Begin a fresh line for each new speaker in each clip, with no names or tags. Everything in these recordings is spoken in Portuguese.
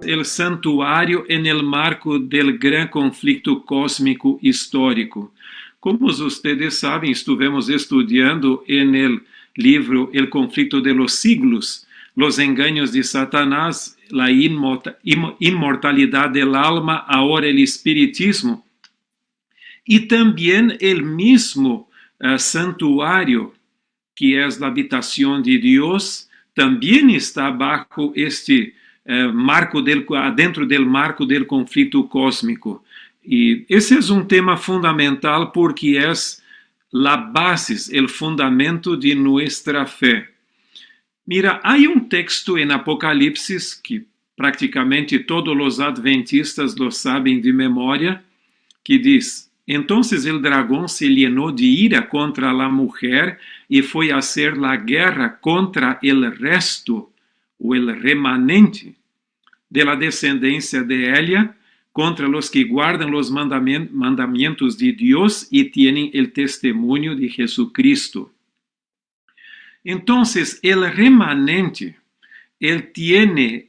el santuario en el marco del gran conflicto cósmico histórico. Como ustedes saben, estuvimos estudiando en el libro El conflicto de los siglos, los engaños de Satanás, la inmortalidad del alma, ahora el espiritismo. Y también el mismo santuario, que es la habitación de Dios, también está bajo este marco dentro del marco del conflicto cósmico. Y ese es un tema fundamental porque es la base, el fundamento de nuestra fe. Mira, hay un texto en Apocalipsis que prácticamente todos los adventistas lo saben de memoria, que dice: entonces el dragón se llenó de ira contra la mujer y fue a hacer la guerra contra el resto, o el remanente, de la descendencia de ella, contra los que guardan los mandamientos de Dios y tienen el testimonio de Jesucristo. Entonces, el remanente, él tiene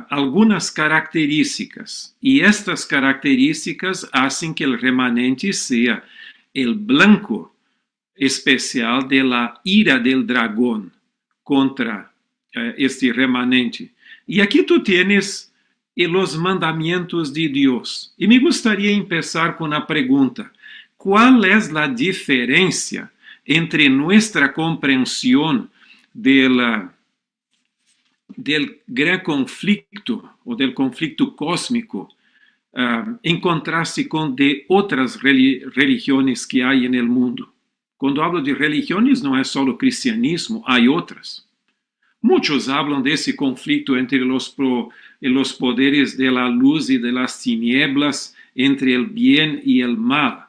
algunas características, y estas características hacen que el remanente sea el blanco especial de la ira del dragón contra este remanente. Y aquí tú tienes los mandamientos de Dios. Y me gustaría empezar con la pregunta: ¿cuál es la diferencia entre nuestra comprensión del gran conflicto o del conflicto cósmico en contraste con de otras religiones que hay en el mundo? Cuando hablo de religiones no es solo cristianismo, hay otras. Muchos hablan de ese conflicto entre los poderes de la luz y de las tinieblas, entre el bien y el mal.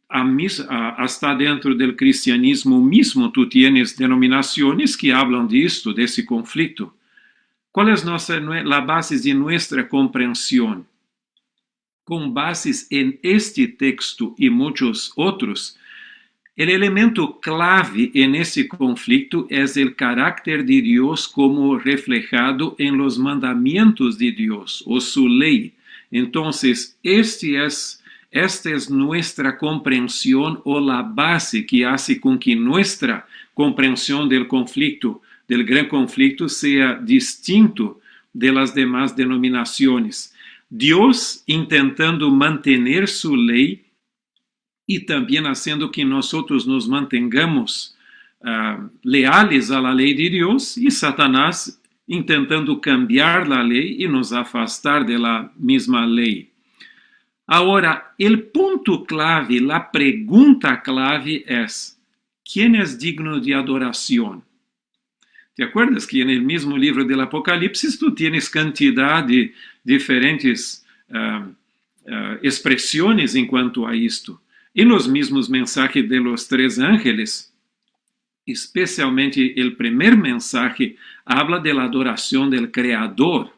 Hasta dentro del cristianismo mismo tú tienes denominaciones que hablan de esto, de ese conflicto. ¿Cuál es la base de nuestra comprensión? Con bases en este texto y muchos otros, el elemento clave en ese conflicto es el carácter de Dios como reflejado en los mandamientos de Dios o su ley. Entonces, esta es nuestra comprensión o la base que hace con que nuestra comprensión del conflicto, del gran conflicto, sea distinto de las demás denominaciones. Dios intentando mantener su ley y también haciendo que nosotros nos mantengamos leales a la ley de Dios, y Satanás intentando cambiar la ley y nos afastar de la misma ley. Ahora, el punto clave, la pregunta clave es: ¿quién es digno de adoración? ¿Te acuerdas que en el mismo libro del Apocalipsis tú tienes cantidad de diferentes expresiones en cuanto a esto? En los mismos mensajes de los tres ángeles, especialmente el primer mensaje, habla de la adoración del Creador,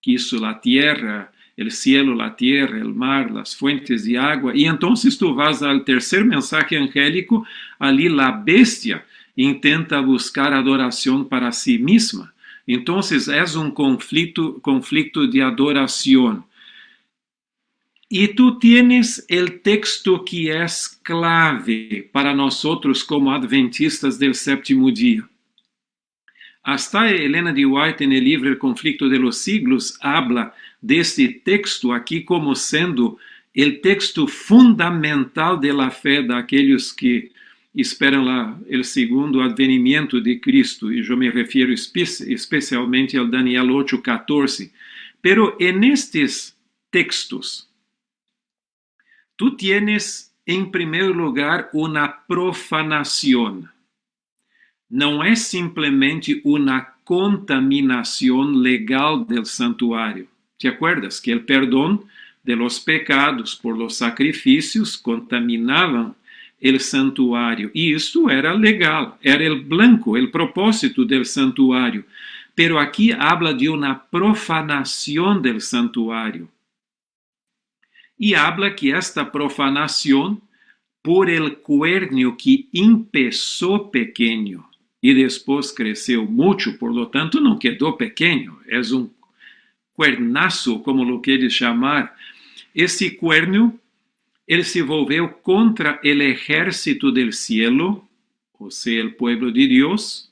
que hizo la tierra, el cielo, la tierra, el mar, las fuentes de agua. Y entonces tú vas al tercer mensaje angélico, allí la bestia intenta buscar adoración para sí misma. Entonces es un conflicto de adoración. Y tú tienes el texto que es clave para nosotros como adventistas del séptimo día. Hasta Elena de White, en el libro El conflicto de los siglos, habla de este texto aquí como siendo el texto fundamental de la fe de aquellos que esperan el segundo advenimiento de Cristo. Y yo me refiero especialmente al Daniel 8:14. Pero en estos textos, tú tienes, en primer lugar, una profanación. No es simplemente una contaminación legal del santuario. ¿Te acuerdas que el perdón de los pecados por los sacrificios contaminaban el santuario? Y esto era legal, era el blanco, el propósito del santuario. Pero aquí habla de una profanación del santuario. Y habla que esta profanación, por el cuernio que empezó pequeño y después creció mucho, por lo tanto no quedó pequeño, es un cuernazo, como lo quieres llamar, ese cuerno, él se volvió contra el ejército del cielo, o sea, el pueblo de Dios,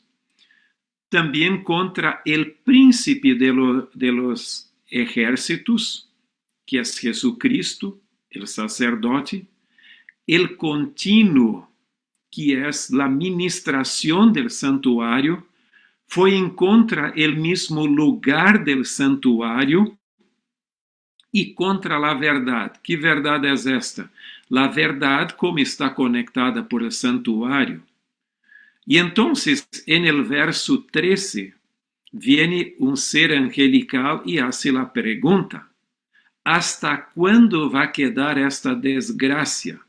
también contra el príncipe de los ejércitos, que es Jesucristo, el sacerdote, el continuo, que es la ministración del santuario, fue en contra el mismo lugar del santuario y contra la verdad. ¿Qué verdad es esta? La verdad como está conectada por el santuario. Y entonces, en el verso 13, viene un ser angelical y hace la pregunta: ¿hasta cuándo va a quedar esta desgracia,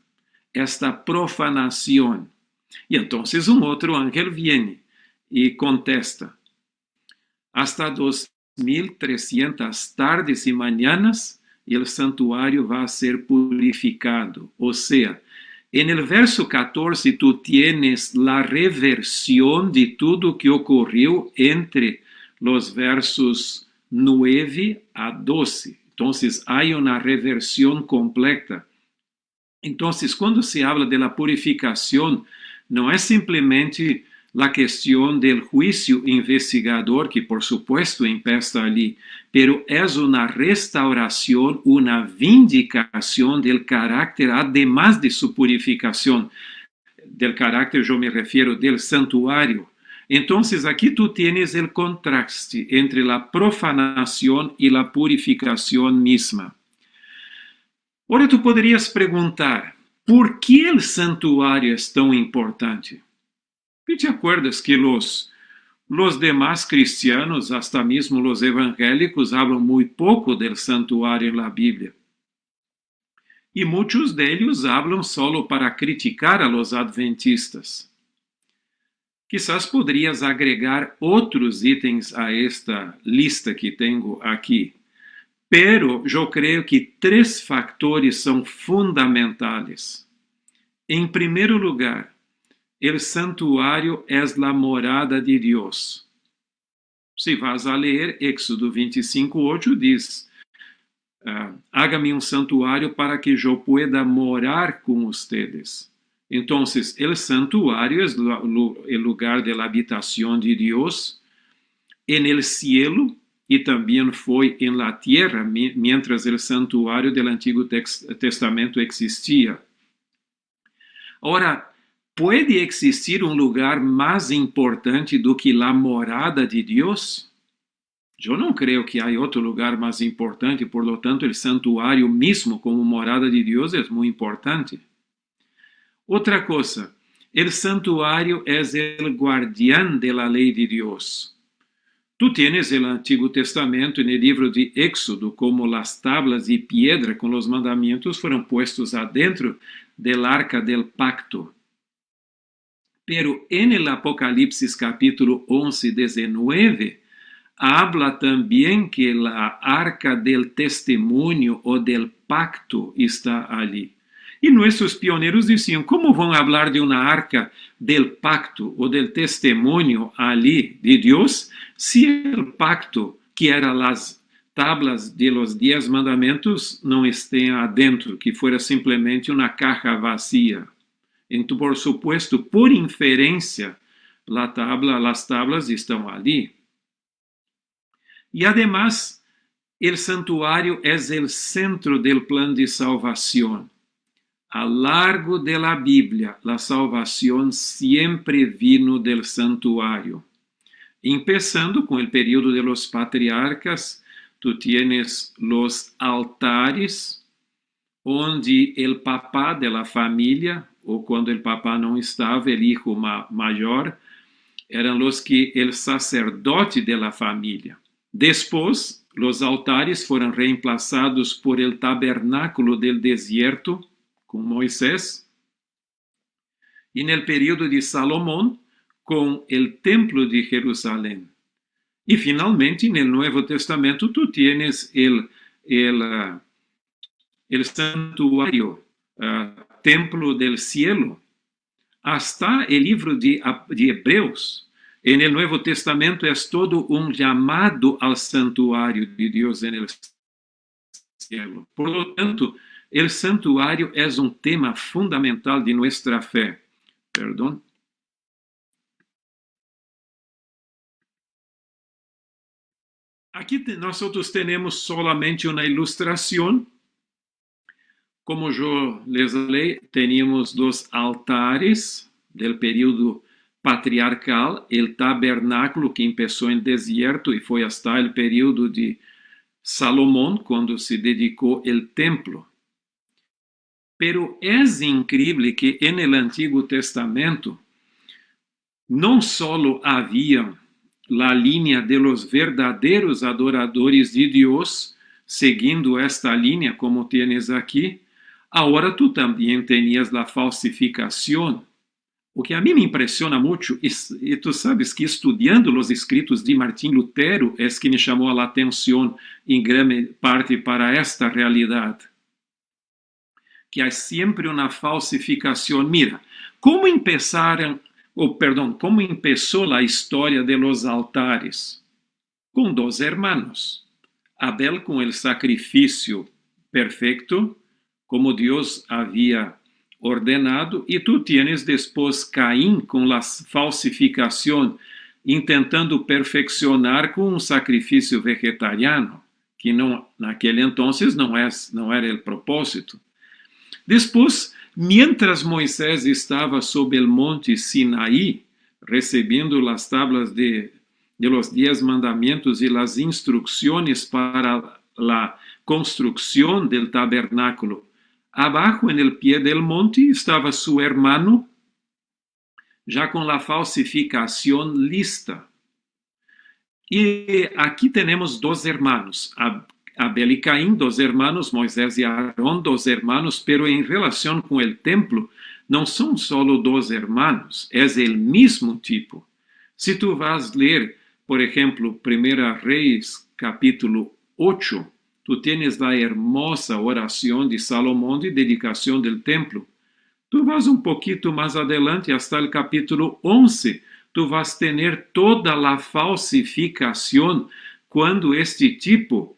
esta profanación? Y entonces un otro ángel viene y contesta: hasta 2300 tardes y mañanas y el santuario va a ser purificado. O sea, en el verso 14 tú tienes la reversión de todo que ocurrió entre los versos 9 a 12. Entonces hay una reversión completa. Entonces, cuando se habla de la purificación, no es simplemente la cuestión del juicio investigador, que por supuesto empieza allí, pero es una restauración, una vindicación del carácter, además de su purificación. Del carácter, yo me refiero del santuario. Entonces, aquí tú tienes el contraste entre la profanación y la purificación misma. Ahora tú podrías preguntar, ¿por qué el santuario es tan importante? ¿Y te acuerdas que los demás cristianos, hasta mismo los evangélicos, hablan muy poco del santuario en la Biblia? Y muchos de ellos hablan solo para criticar a los adventistas. Quizás podrías agregar otros ítems a esta lista que tengo aquí. Pero yo creo que 3 factores son fundamentales. En primer lugar, el santuario es la morada de Dios. Si vas a leer Éxodo 25:8, diz: hágame un santuario para que yo pueda morar con ustedes. Entonces, el santuario es el lugar de la habitación de Dios en el cielo y también fue en la tierra mientras el santuario del Antiguo Testamento existía. Ahora, ¿puede existir un lugar más importante do que la morada de Dios? Yo no creo que hay otro lugar más importante, por lo tanto el santuario mismo como morada de Dios es muy importante. Otra cosa, el santuario es el guardián de la ley de Dios. Tú tienes el Antiguo Testamento en el libro de Éxodo, como las tablas de piedra con los mandamientos fueron puestos adentro del arca del pacto. Pero en el Apocalipsis capítulo 11, 19, habla también que la arca del testimonio o del pacto está allí. Y nuestros pioneros decían, ¿cómo van a hablar de una arca del pacto o del testimonio allí de Dios si el pacto, que eran las tablas de los 10 mandamientos, no estén adentro, que fuera simplemente una caja vacía? Entonces, por supuesto, por inferencia, las tablas están allí. Y además, el santuario es el centro del plan de salvación. A largo de la Biblia, la salvación siempre vino del santuario. Empezando con el periodo de los patriarcas, tú tienes los altares, onde el papá de la familia, o cuando el papá no estaba, el hijo mayor, eran los que el sacerdote de la familia. Después, los altares fueron reemplazados por el tabernáculo del desierto, con Moisés, y en el periodo de Salomón, con el templo de Jerusalén. Y finalmente, en el Nuevo Testamento, tú tienes el santuario, templo del cielo. Hasta el libro de Hebreos, En el Nuevo Testamento es todo un llamado al santuario de Dios en el cielo. Por lo tanto, el santuario es un tema fundamental de nuestra fe. Perdón. Aquí nosotros tenemos solamente una ilustración. Como yo les hablé, teníamos dos altares del período patriarcal, el tabernáculo que empezó en desierto y fue hasta el período de Salomón, cuando se dedicó el templo. Pero es increíble que en el Antiguo Testamento no solo había la línea de los verdaderos adoradores de Dios, siguiendo esta línea como tienes aquí, ahora tú también tenías la falsificación. O que a mí me impresiona mucho, y tú sabes que estudiando los escritos de Martín Lutero es que me llamó la atención en gran parte para esta realidad. Que hay siempre una falsificación. Mira, ¿cómo empezó la historia de los altares? Con dos hermanos. Abel con el sacrificio perfecto, como Dios había ordenado, y tú tienes después Caín con la falsificación, intentando perfeccionar con un sacrificio vegetariano, que no, naquele entonces no era el propósito. Después, mientras Moisés estaba sobre el monte Sinaí, recibiendo las tablas de los 10 mandamientos y las instrucciones para la construcción del tabernáculo, abajo en el pie del monte estaba su hermano, ya con la falsificación lista. Y aquí tenemos dos hermanos, Abel y Caín, dos hermanos, Moisés y Aarón, dos hermanos, pero en relación con el templo, no son solo dos hermanos, es el mismo tipo. Si tú vas a leer, por ejemplo, Primera Reyes, capítulo 8, tú tienes la hermosa oración de Salomón de dedicación del templo. Tú vas un poquito más adelante, hasta el capítulo 11, tú vas a tener toda la falsificación cuando este tipo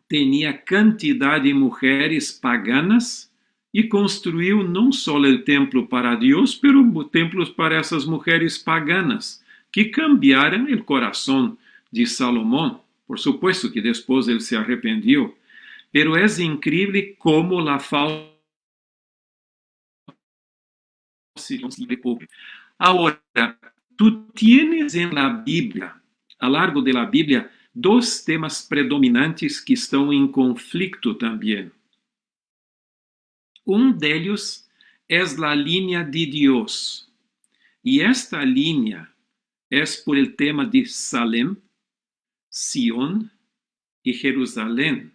tenía cantidad de mujeres paganas y construyó no solo el templo para Dios, pero templos para esas mujeres paganas, que cambiaron el corazón de Salomón. Por supuesto que después él se arrependió, pero es increíble cómo la falsificación. Ahora, tú tienes en la Biblia, a lo largo de la Biblia, dos temas predominantes que estão em conflito também. Um deles é a linha de Deus. E esta linha é por el tema de Salem, Sion e Jerusalém.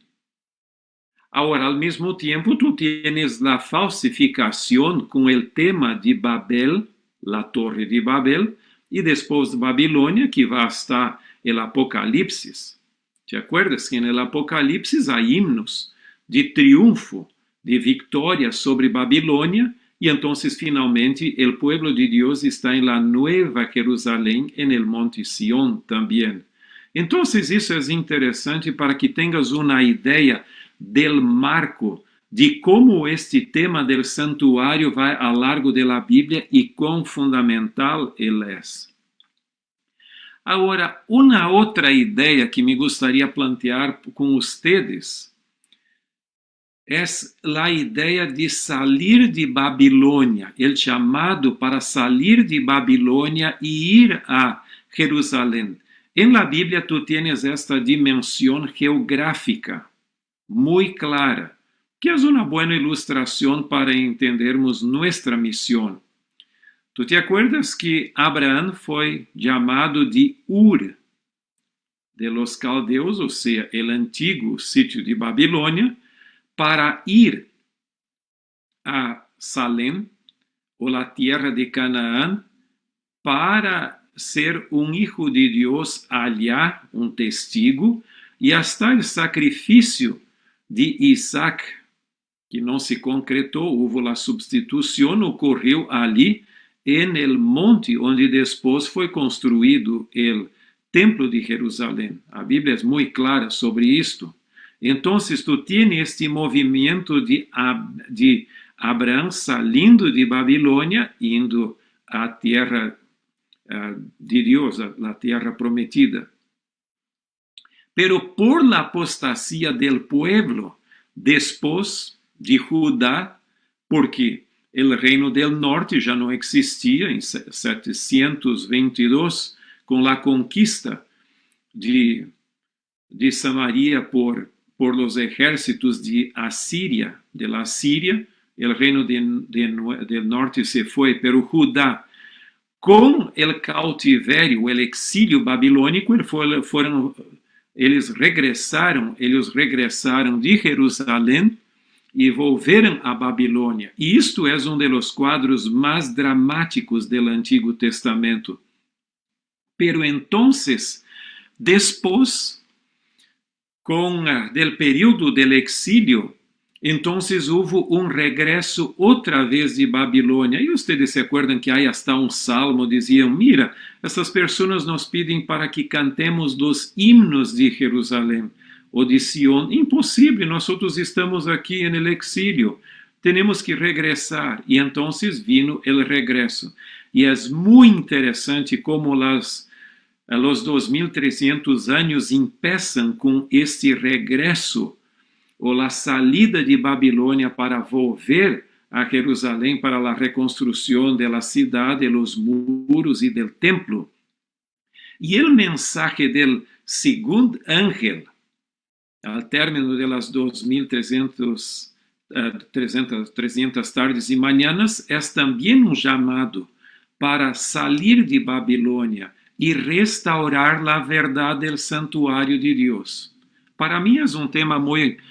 Agora, ao mesmo tempo, tu tienes a falsificação com o tema de Babel, a Torre de Babel, e depois Babilônia, que vai estar el Apocalipsis. ¿Te acuerdas que en el Apocalipsis hay himnos de triunfo, de victoria sobre Babilonia, y entonces finalmente el pueblo de Dios está en la nueva Jerusalén, en el monte Sión también. Entonces eso es interesante para que tengas una idea del marco de cómo este tema del santuario va a lo largo de la Biblia y cuán fundamental él es. Agora, uma outra ideia que me gostaria de plantear com vocês é a ideia de sair de Babilônia, o chamado para sair de Babilônia e ir a Jerusalém. Em la Bíblia, tu tienes esta dimensão geográfica muito clara, que é uma boa ilustração para entendermos nossa missão. Tu te acuerdas que Abraão foi chamado de Ur de los caldeus, ou seja, o antigo sítio de Babilônia, para ir a Salem, ou a terra de Canaã, para ser um hijo de Deus allá, um testigo, e hasta o sacrifício de Isaac, que não se concretou, houve a substituição, ocorreu ali, en el monte onde depois foi construído o Templo de Jerusalém. A Bíblia é muito clara sobre isto. Então, tu tienes este movimento de Abraão saindo de Babilônia, indo à terra de Deus, a terra prometida. Pero por la apostasía del pueblo, después de Judá, porque el reino del norte ya no existía en 722, con la conquista de Samaria por los ejércitos de Asiria, el reino del norte se fue, pero Judá, con el cautiverio, el exilio babilônico, eles regressaram de Jerusalém e volveram a Babilônia. E isto é dos quadros mais dramáticos do Antigo Testamento. Pero entonces, después, del período del exilio, entonces hubo un regreso otra vez de Babilônia. E ustedes se acuerdan que hay hasta un salmo, diziam, mira, essas pessoas nos pedem para que cantemos dos himnos de Jerusalém ou de Sión. Impossível, nós estamos aqui en el exilio, temos que regressar. E entonces vino el regreso. E é muito interessante como os 2300 anos empiezam com este regresso, ou a salida de Babilônia para volver a Jerusalém para a reconstrução da cidade, dos muros e do templo. E o mensaje do segundo ángel, ao término das 2300 tardes e manhãs, é também um chamado para sair de Babilônia e restaurar a verdade do santuário de Deus. Para mim é um tema muito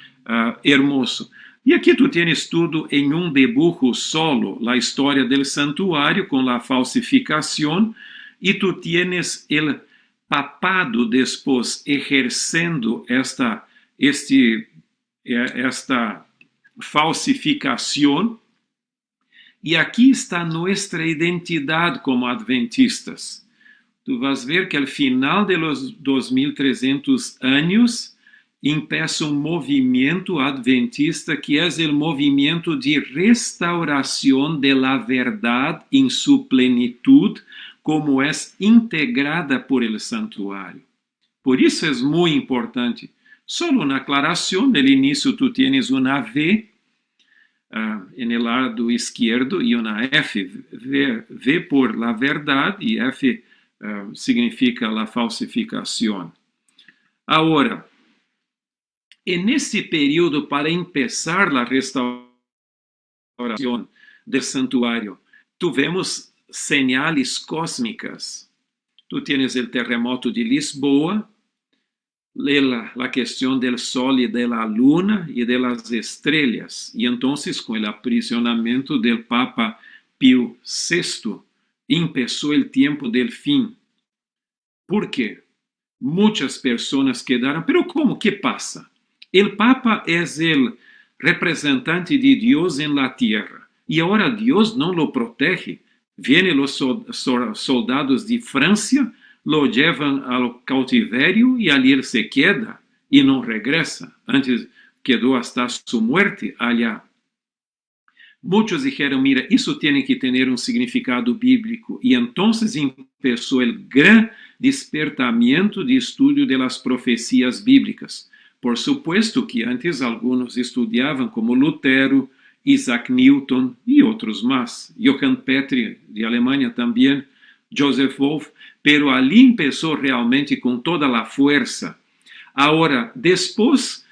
hermoso. E aqui tu tienes tudo em um dibujo solo, a história do santuário com a falsificação, e tu tienes o papado depois exercendo esta falsificação. E aqui está nossa identidade como adventistas. Tu vas ver que al final de los 2300 anos empieza um movimento adventista que é o movimento de restauração de la verdade em sua plenitude, como é integrada por el santuário. Por isso é muito importante. Solo uma aclaração, no início tu tienes uma V en el lado esquerdo e uma F, V por la verdade e F significa a falsificação. Agora, nesse período, para começar a restauração do santuário, tivemos señales cósmicas. Tu tienes o terremoto de Lisboa, a questão do Sol e da Luna e das estrelas. E então, com o aprisionamento do Papa Pio VI, começou o tempo do fim. Por quê? Muitas pessoas quedaram, pero como que passa? O Papa é o representante de Deus em la tierra, e agora Deus não lo protege. Vienen os soldados de França, lo llevan ao cautiverio e ali ele se queda e não regressa. Antes quedou hasta sua muerte allá. Muitos dijeron, mira, isso tem que ter um significado bíblico. E então começou o grande despertamento de estudo de las profecias bíblicas. Por supuesto que antes alguns estudavam como Lutero, Isaac Newton e outros mais. Johann Petri, de Alemanha também, Joseph Wolff, pero ali começou realmente com toda a força. Agora, depois,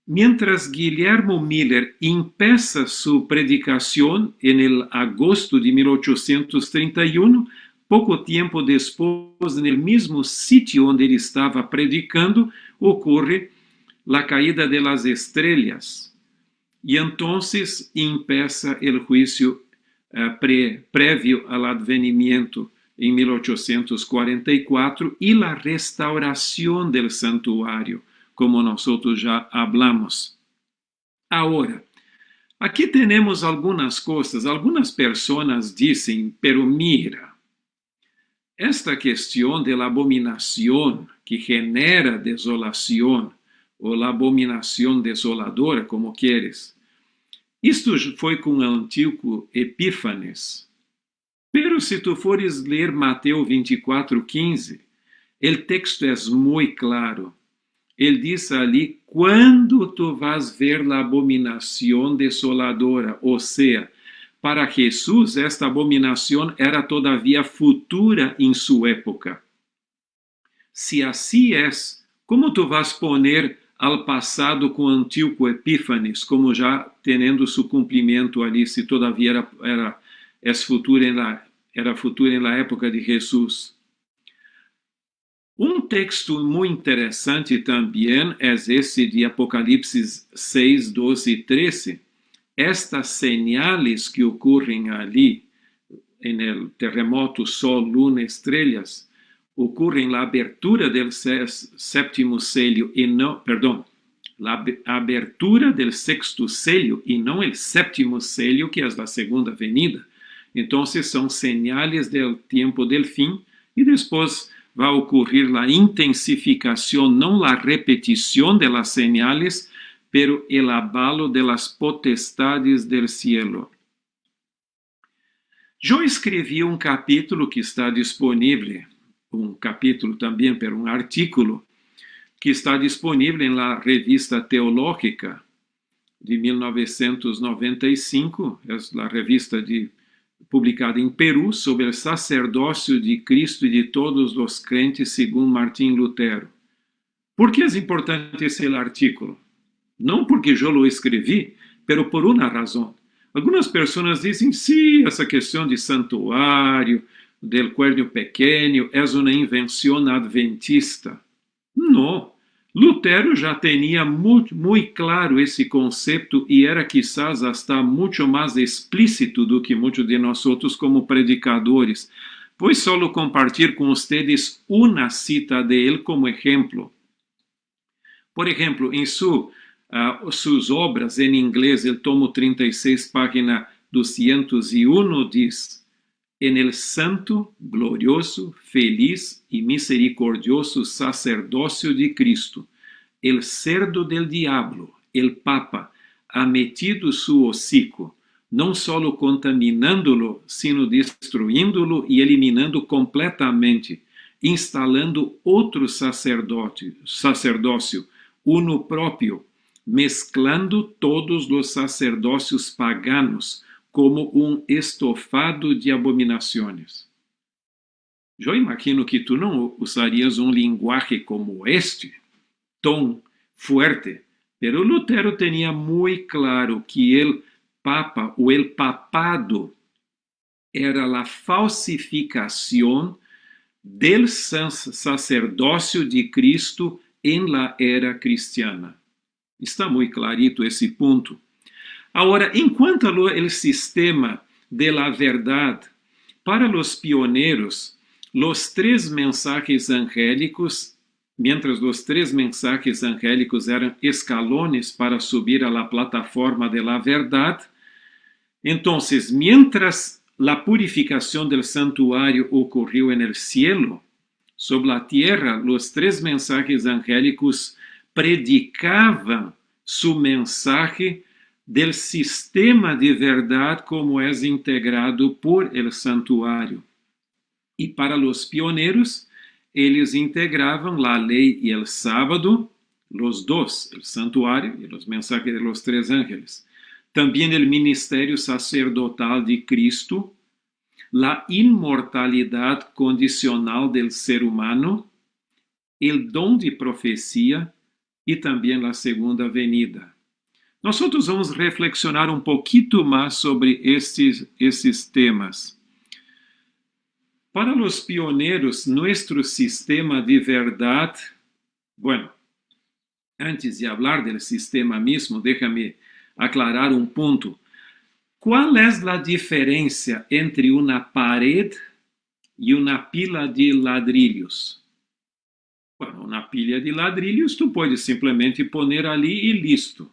mientras Guillermo Miller empieza sua predicação em agosto de 1831, pouco tempo depois, no mesmo sítio onde ele estava predicando, ocorre a caída de las estrelas. E então empieza o juízo prévio ao advenimiento em 1844 e a restauração do santuário, como nós já hablamos. Agora, Aqui temos algumas coisas. Algumas pessoas dizem, pero mira, esta questão da abominação que genera desolação, ou a abominação desoladora, como queres, isto foi com o antigo Epífanes. Pero se tu fores ler Mateus 24:15, o texto é muito claro. Ele diz ali, quando tu vas ver a abominação desoladora, ou seja, para Jesus esta abominação era todavia futura em sua época. Se assim é, como tu vas poner ao passado com o antigo Epífanes, como já tendo seu cumprimento ali, se todavia era futura na época de Jesus? Um texto muito interessante também é esse de Apocalipse 6, 12 e 13. Estas señales que ocorrem ali, no terremoto, sol, luna, estrelas, ocorrem na abertura do sétimo selho e não, perdão, a abertura do sexto selho e não o sétimo selho, que é a segunda venida. Então, são señales do tempo del fim, e depois vai ocorrer a intensificação, não a repetição de las señales, pero el abalo de las potestades del cielo. Eu escrevi um capítulo que está disponível, um capítulo também, pero um artículo, que está disponível na Revista Teológica de 1995, é a revista publicada em Peru, sobre o sacerdócio de Cristo e de todos os crentes, segundo Martim Lutero. Por que é importante esse artículo? Não porque eu lo escrevi, pero por uma razão. Algumas pessoas dizem, sim, essa questão de santuário, del cuerno pequeno, é uma invenção adventista. Não. Lutero já tinha muito claro esse conceito e era quizás hasta muito mais explícito do que muitos de nós como predicadores. Pois só compartilhar com vocês uma cita de ele como exemplo. Por exemplo, em suas obras em inglês, el tomo 36, página 201, diz: en el santo, glorioso, feliz y misericordioso sacerdocio de Cristo, el cerdo del diablo, el Papa, ha metido su hocico, não solo contaminando-lo, sino destruindo-lo e eliminando completamente, instalando outro sacerdócio, uno próprio, mesclando todos os sacerdócios paganos, como um estofado de abominações. Eu imagino que tu não usarias um linguagem como este, tão forte, pero Lutero tinha muito claro que o Papa, ou el papado, era a falsificação del sacerdócio de Cristo em la era cristiana. Está muito clarito esse ponto. Agora, enquanto o sistema de la verdade, para os pioneiros, os três mensajes angélicos, mientras os três mensajes angélicos eram escalones para subir a la plataforma de la verdade, então, mientras la purificação del santuário ocorreu en el cielo, sobre la tierra, os três mensajes angélicos predicavam su mensaje del sistema de verdade como é integrado por el santuário. E para os pioneiros, eles integravam a lei e el sábado, os dois, el santuário e os mensajes de los tres ángeles. Também o ministério sacerdotal de Cristo, a imortalidade condicional del ser humano, o dom de profecia e também a segunda venida. Nós vamos reflexionar um pouquinho mais sobre esses temas. Para os pioneiros, nosso sistema de verdade, bueno, antes de falar do sistema mesmo, déjame aclarar um ponto. Qual é a diferença entre uma parede e uma pila de ladrilhos? Bueno, uma pilha de ladrilhos tu pode simplesmente poner ali e listo.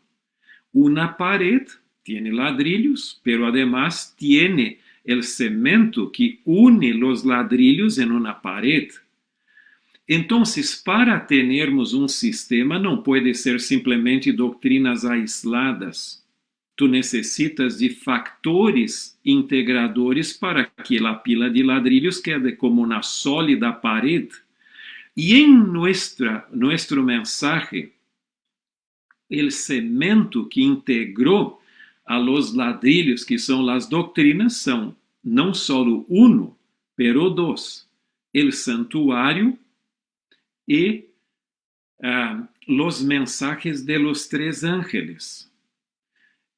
Uma parede tiene ladrillos, pero además tiene el cemento que une los ladrillos en una pared. Entonces, para tenermos un sistema, no puede ser simplemente doctrinas aisladas. Tu necessitas de factores integradores para que a pila de ladrillos quede como uma sólida pared. E em nosso mensaje, o cemento que integrou a los ladrillos, que são as doutrinas, são não só uno, pero dos, el santuário e los mensajes de los tres ángeles.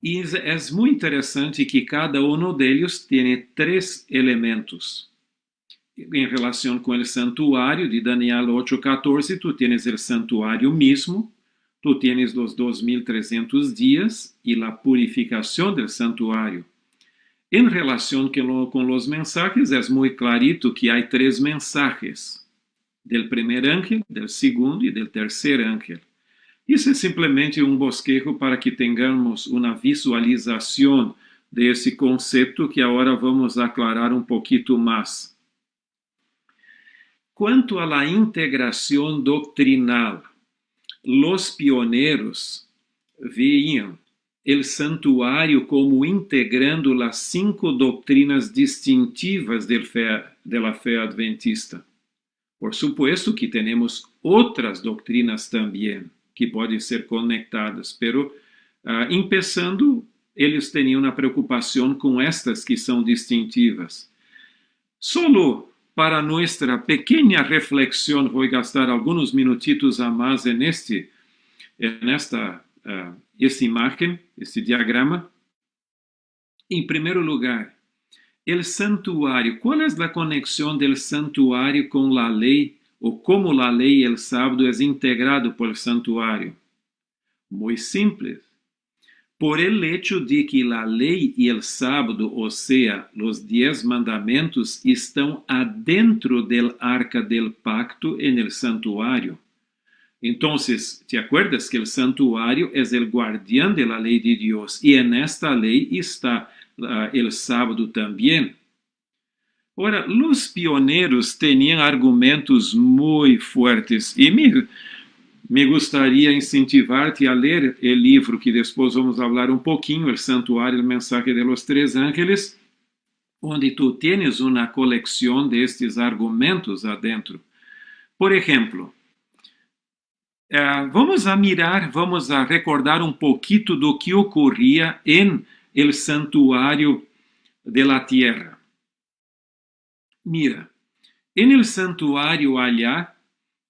E é muito interessante que cada um deles tem três elementos. Em relação com o santuário de Daniel 8:14, tu tienes o santuário mesmo, tu tienes os 2300 dias e a purificação do santuário. Em relação com os mensajes, é muito clarito que há três mensajes: del primeiro ángel, del segundo e del terceiro ángel. Isso é simplesmente um bosquejo para que tenhamos uma visualização desse conceito que agora vamos aclarar um pouquinho mais. Quanto à integração doctrinal, os pioneiros veíam o santuário como integrando as 5 doutrinas distintivas da fé adventista. Por supuesto que temos outras doutrinas também, que podem ser conectadas, pero começando, eles tinham uma preocupação com estas que são distintivas. Solo para nossa pequena reflexão, vou gastar alguns minutitos a mais nesta imagem, este diagrama. Em primeiro lugar, o santuário. Qual é a conexão do santuário com a lei? O como a lei e o sábado é integrado por el santuário. Muito simples. Por el hecho de que a lei e o sábado, ou seja, os 10 mandamentos, estão adentro del arca del pacto en el santuário. Então, te acuerdas que o santuário é o guardião de la lei de Deus, e en esta lei está o sábado também. Ora, os pioneiros tinham argumentos muito fortes e me gostaria incentivar-te a ler o livro que depois vamos falar um pouquinho, O Santuário, o Mensaje de los Tres Ángeles, onde tu tienes uma coleção destes argumentos adentro. Por exemplo, vamos a recordar um pouquinho do que ocorria em el santuário de la tierra. Mira, en el santuário allá,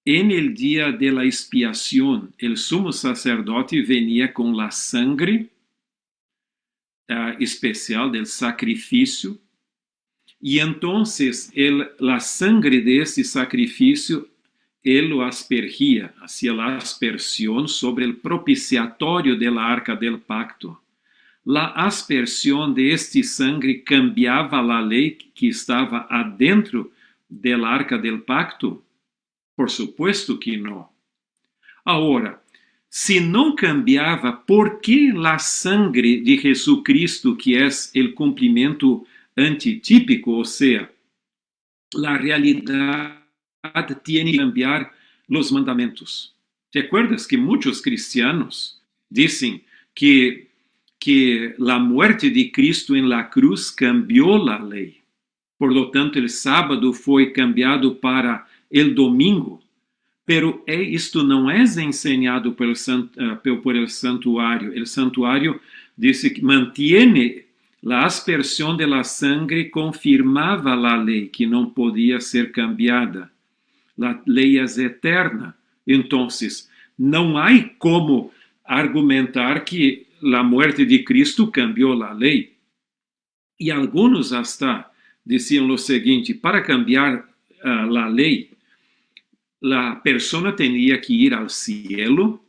en el día de la expiación, el sumo sacerdote venía con la sangre especial del sacrificio, y entonces la sangre de ese sacrificio, él lo aspergía, hacía la aspersión sobre el propiciatorio de la arca del pacto. La aspersión de este sangre cambiaba la ley que estaba adentro del arca del pacto? Por supuesto que no. Ahora, si no cambiaba, ¿por qué la sangre de Jesucristo, que es el cumplimiento antitípico, o sea, la realidad tiene que cambiar los mandamientos? ¿Te acuerdas que muchos cristianos dicen que la muerte de Cristo en la cruz cambió la ley? Por lo tanto, el sábado fue cambiado para el domingo. Pero isto não é ensinado por el santuário. El santuário dice que mantiene la aspersión de la sangre, confirmava la lei que não podia ser cambiada. La lei é eterna. Então, não há como argumentar que a morte de Cristo cambiou a lei. E alguns hasta diziam o seguinte: para cambiar a lei, a pessoa tinha que ir ao cielo,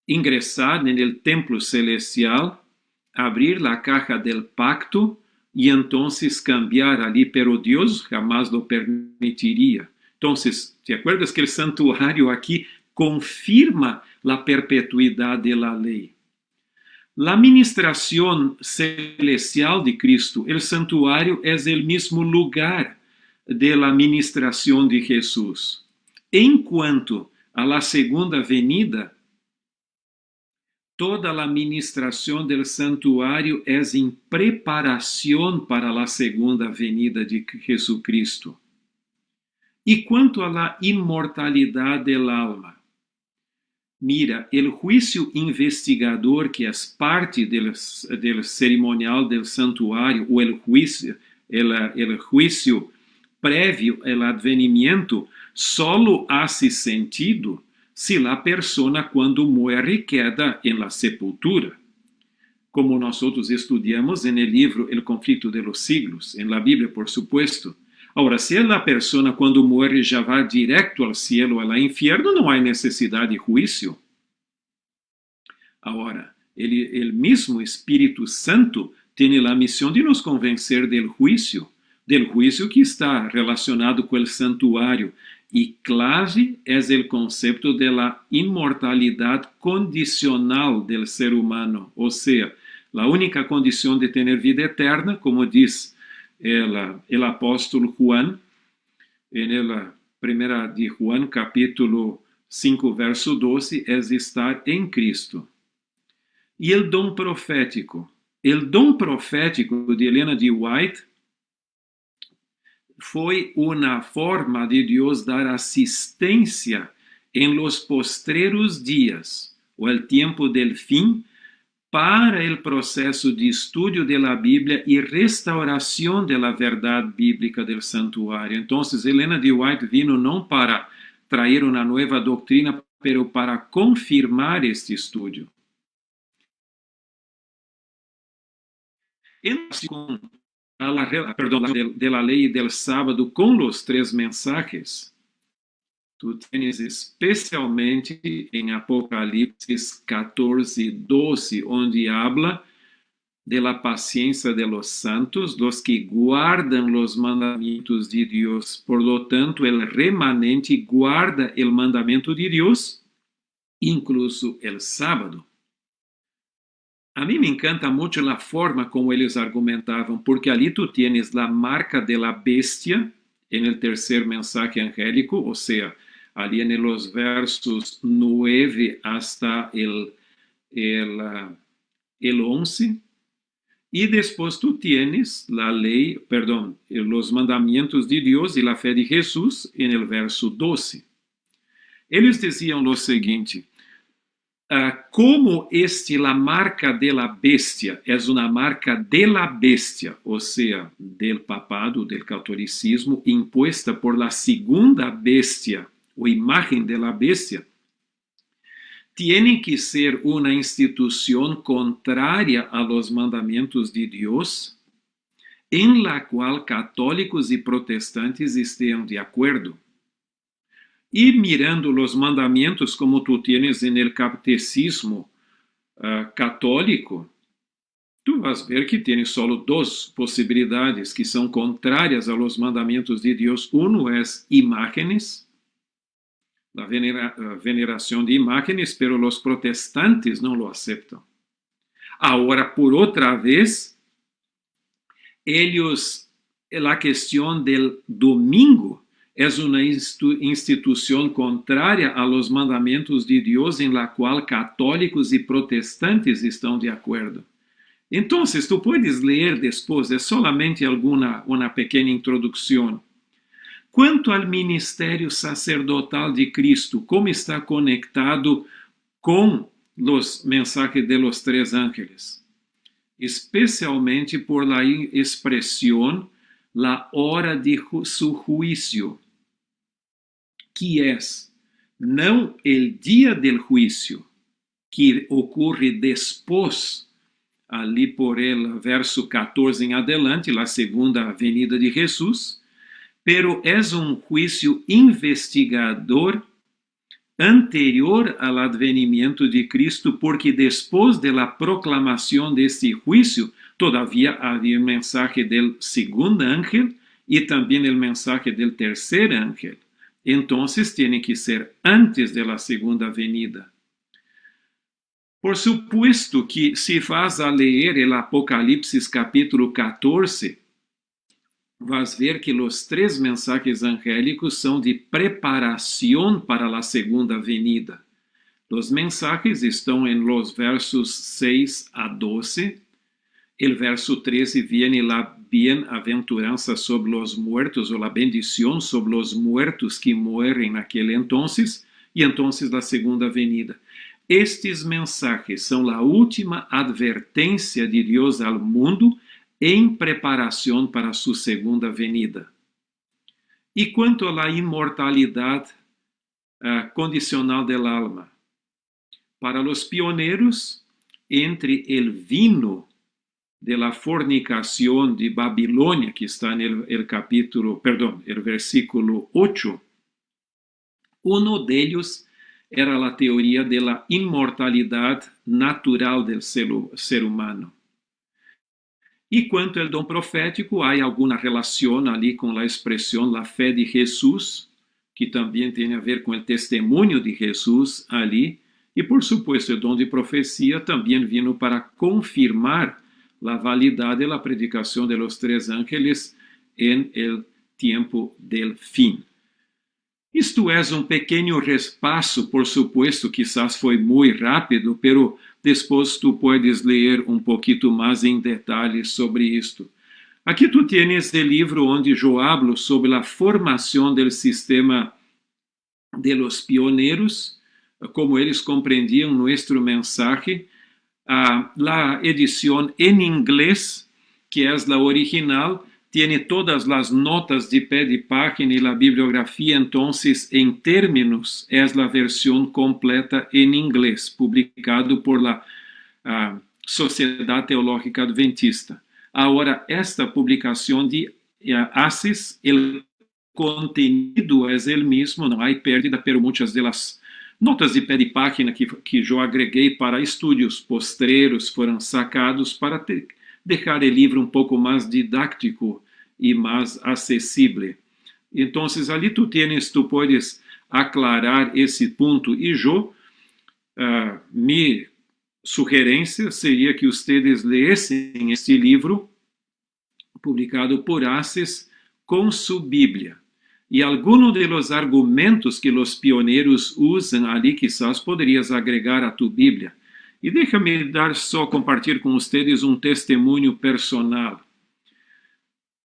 ingressar no templo celestial, abrir a caja del pacto e então cambiar ali, pero Deus jamais lo permitiria. Então, ¿te acuerdas que o santuário aqui confirma a perpetuidade da lei? La ministración celestial de Cristo, el santuario, es el mismo lugar de la ministración de Jesús. En cuanto a la segunda venida, toda la ministración del santuario es en preparación para la segunda venida de Jesucristo. Y cuanto a la inmortalidad del alma, mira, el juicio investigador, que es parte del ceremonial del santuario, o el juicio previo al advenimiento, solo hace sentido si la persona cuando muere queda en la sepultura. Como nosotros estudiamos en el libro El conflicto de los siglos, en la Biblia, por supuesto. Ahora, si la persona cuando muere ya va directo al cielo o al infierno, no hay necesidad de juicio. Ahora, el mismo Espíritu Santo tiene la misión de nos convencer del juicio que está relacionado con el santuario. Y clave es el concepto de la inmortalidad condicional del ser humano. O sea, la única condición de tener vida eterna, como dice el apóstolo Juan, en la primera de Juan, capítulo 5, verso 12, es estar en Cristo. Y el don profético. El don profético de Elena G. White foi uma forma de Deus dar assistência em los postreros dias, ou el tempo del fim, para el processo de estudio de la Bíblia e restauração de la verdade bíblica del santuário. Então, Elena de White vino não para trazer uma nova doutrina, pero para confirmar este estudio. De la ley del sábado con los tres mensajes, tú tienes especialmente en Apocalipsis 14:12, donde habla de la paciencia de los santos, los que guardan los mandamientos de Dios. Por lo tanto, el remanente guarda el mandamiento de Dios, incluso el sábado. A mí me encanta mucho la forma como ellos argumentaban, porque allí tú tienes la marca de la bestia en el tercer mensaje angélico, o sea, allí en los versos 9 hasta el 11, y después tú tienes la ley, los mandamientos de Dios y la fe de Jesús en el verso 12. Ellos decían lo siguiente: como la marca de la bestia es una marca de la bestia, o sea, del papado, del catolicismo, impuesta por la segunda bestia o imagen de la bestia, tiene que ser una institución contraria a los mandamientos de Dios, en la cual católicos y protestantes estén de acuerdo. Y mirando los mandamientos como tú tienes en el catecismo católico, tú vas a ver que tienes solo dos posibilidades que son contrarias a los mandamientos de Dios. Uno es imágenes, la veneración de imágenes, pero los protestantes no lo aceptan. Ahora, por otra vez, la cuestión del domingo es una institución contraria a los mandamientos de Dios en la cual católicos y protestantes están de acuerdo. Entonces, tú puedes leer después, es solamente una pequeña introducción. Quanto al ministerio sacerdotal de Cristo, ¿cómo está conectado con los mensajes de los tres ángeles? Especialmente por la expresión, la hora de su juicio, que es no el día del juicio, que ocurre después, ali por el verso 14 en adelante, la segunda venida de Jesús, pero es un juicio investigador anterior al advenimiento de Cristo, porque después de la proclamación de este juicio, todavía había el mensaje del segundo ángel y también el mensaje del tercer ángel. Entonces tiene que ser antes de la segunda venida. Por supuesto que si vas a leer el Apocalipsis capítulo 14, vas ver que os 3 mensajes angélicos são de preparação para a segunda venida. Os mensajes estão em los versos 6 a 12. El verso 13 viene la bienaventuranza sobre los muertos, o la bendición sobre los muertos que mueren naquele entonces, e entonces la segunda venida. Estes mensajes são a última advertência de Deus ao mundo em preparação para sua segunda venida. E quanto à imortalidade condicional del alma, para os pioneiros, entre el vino de la fornicación de Babilonia, que está en el versículo 8, uno de ellos era la teoría de la inmortalidad natural del ser humano. E quanto ao dom profético, há alguma relação ali com a expressão la fé de Jesus, que também tem a ver com o testemunho de Jesus ali, e por supuesto o dom de profecia também vino para confirmar a validade da predicação de los 3 ángeles en el tiempo del fin. Isto é pequeno respasso, por supuesto, quizás foi muito rápido, pero depois tu puedes ler pouquinho mais em detalhes sobre isto. Aqui tu tienes o livro onde eu hablo sobre a formação do sistema de los pioneiros, como eles compreendiam nosso mensagem. La edición en inglés, que es la original, tiene todas las notas de pie de página y la bibliografía, entonces en términos es la versión completa en inglés, publicado por la Sociedad Teológica Adventista. Ahora, esta publicación de ACES, el contenido es el mismo, no hay pérdida, pero muchas de las notas de pé de página que eu agreguei para estudos postreros foram sacados para deixar o livro pouco mais didático e mais acessível. Então, ali tu podes aclarar esse ponto e minha sugerência seria que vocês lessem este livro publicado por ACES com sua Bíblia. E alguns de los argumentos que os pioneiros usam ali, quizás poderias agregar a tu Bíblia. E deixa-me compartilhar com vocês testemunho personal.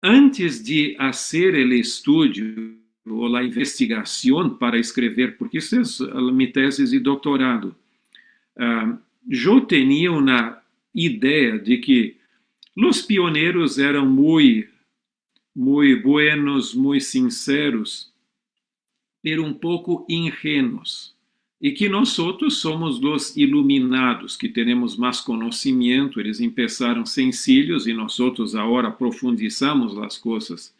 Antes de fazer o estudo ou a investigação para escrever, porque isso é minha tese de doutorado, eu tinha uma ideia de que os pioneiros eram muito buenos, muito sinceros, pero pouco ingênuos. E que nós somos os iluminados, que temos mais conhecimento. Eles começaram sencillos e nós agora profundizamos as coisas.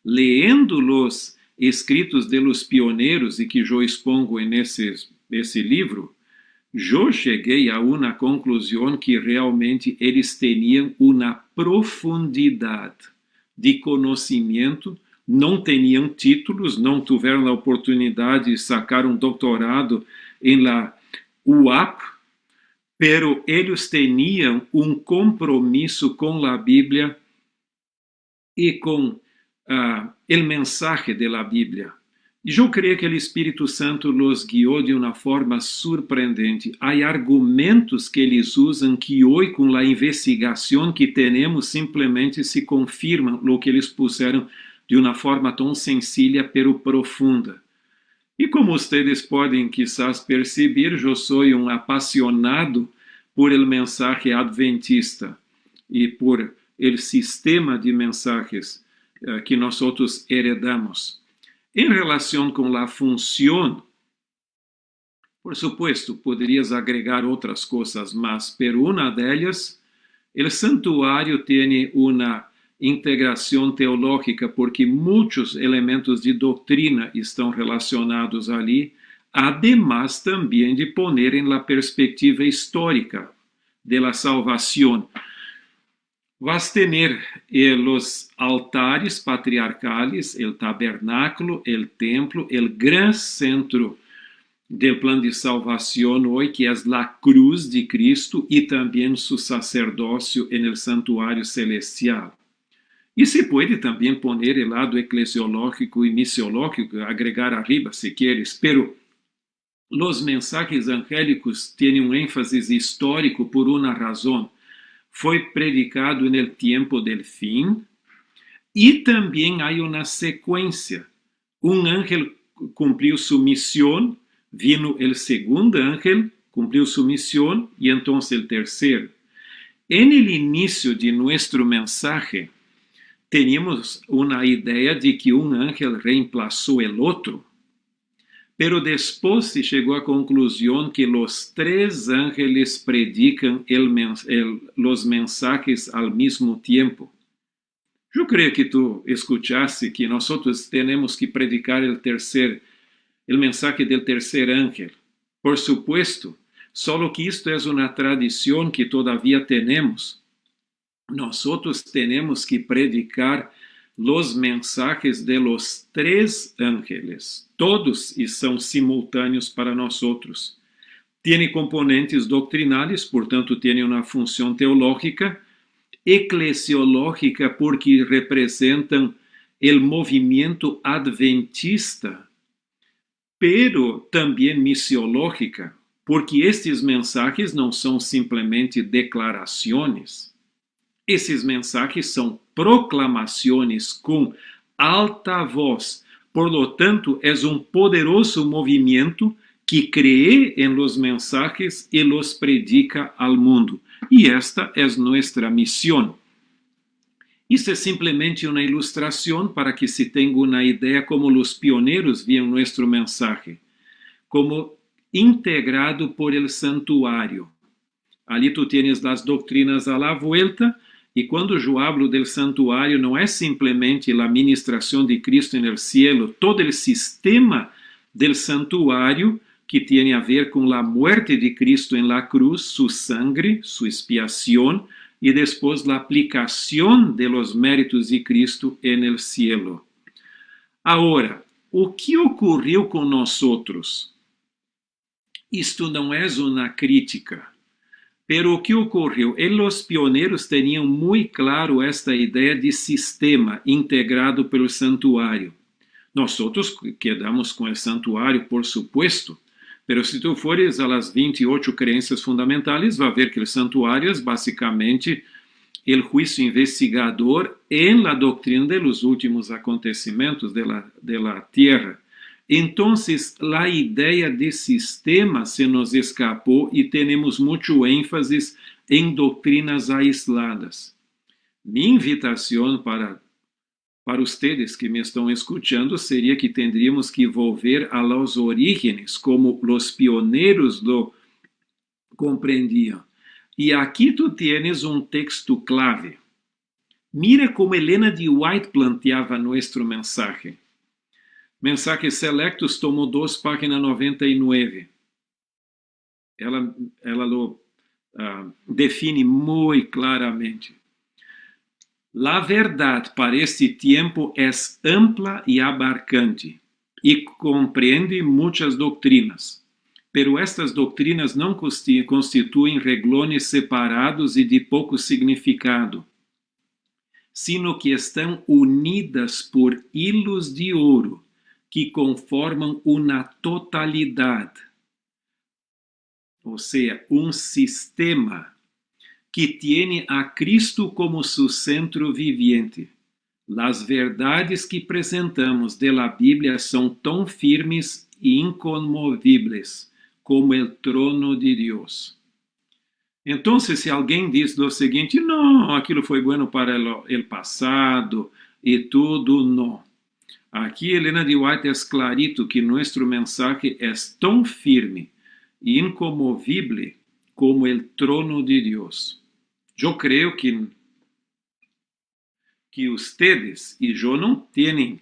Lendo os escritos de los pioneiros, e que eu expongo nesse livro, eu cheguei a uma conclusão que realmente eles tinham uma profundidade de conhecimento, não tinham títulos, não tiveram a oportunidade de sacar doutorado em la UAP, pero eles tinham compromisso com a Bíblia e com o mensagem da Bíblia. E eu creio que o Espírito Santo os guiou de uma forma surpreendente. Há argumentos que eles usam que hoje, com a investigação que temos, simplesmente se confirmam o que eles puseram de uma forma tão sencilla, pero profunda. E como vocês podem quizás perceber, eu sou apaixonado por el mensagem adventista e por el sistema de mensajes que nós heredamos. Em relação com a função, por supuesto, poderias agregar outras coisas mais, pero uma delas, o santuário tem uma integração teológica, porque muitos elementos de doutrina estão relacionados ali, además também de poner em la perspectiva histórica de la salvación. Vas tener los altares patriarcales, el tabernáculo, el templo, el gran centro del plan de salvación hoy, que es la cruz de Cristo y también su sacerdocio en el santuario celestial. Y se puede también poner el lado eclesiológico y misiológico, agregar arriba si quieres, pero los mensajes angélicos tienen un énfasis histórico por una razón. Fue predicado en el tiempo del fin y también hay una secuencia. Un ángel cumplió su misión, vino el segundo ángel, cumplió su misión y entonces el tercero. En el inicio de nuestro mensaje, teníamos una idea de que un ángel reemplazó el otro. Pero después se llegó a conclusión que los tres ángeles predican los mensajes al mismo tiempo. Yo creo que tú escuchaste que nosotros tenemos que predicar el mensaje del tercer ángel. Por supuesto, solo que esto es una tradición que todavía tenemos. Nosotros tenemos que predicar los mensajes de los tres ángeles, todos y son simultáneos para nosotros. Tiene componentes doctrinales, portanto tiene una función teológica, eclesiológica porque representan el movimiento adventista, pero también misiológica, porque estes mensajes não são simplesmente declarações. Esses mensajes são proclamações com alta voz. Por lo tanto, é um poderoso movimento que cree en los mensajes y los predica al mundo. Y esta es nuestra misión. Isso é simplesmente uma ilustração para que se tenha uma ideia como os pioneiros viam nosso mensaje, como integrado por el santuário. Ali tu tienes as doutrinas a la vuelta, e quando eu hablo del santuário, não é simplesmente a ministração de Cristo en el cielo, todo el sistema del santuário que tem a ver com a muerte de Cristo en la cruz, su sangre, su expiación, y después la aplicación de los méritos de Cristo en el cielo. Ahora, o que ocurriu com nosotros? Isto não é uma crítica, pero o que ocorreu? Os pioneiros tinham muito claro esta ideia de sistema integrado pelo santuário. Nós quedamos com o santuário, por supuesto, pero se tu fores a las 28 crenças fundamentais, vai ver que o santuário é basicamente o juízo investigador en la doutrina de los últimos acontecimentos de la tierra. Então, a ideia de sistema se nos escapou e temos muito ênfase em doutrinas aisladas. Minha invitação para ustedes que me estão escuchando seria que tendríamos que volver a los orígenes, como los pioneiros lo compreendiam. E aqui tu tienes um texto clave. Mira como Helena de White planteava nosso mensaje. Mensajes Selectos tomou 2, página 99. Ela lo define muito claramente. La verdad para este tiempo es ampla y abarcante y comprende muchas doctrinas, pero estas doctrinas no constituyen reglones separados y de poco significado, sino que están unidas por hilos de oro que conforman una totalidad, o sea, un sistema que tiene a Cristo como su centro viviente. Las verdades que presentamos de la Biblia son tan firmes e inconmovibles como el trono de Dios. Entonces, si alguien dice lo seguinte, no, aquilo foi bueno para el pasado e tudo, no. Aqui Helena de White es clarito que nuestro mensaje es tan firme e inconmovible como el trono de Dios. Eu creio que ustedes e eu não têm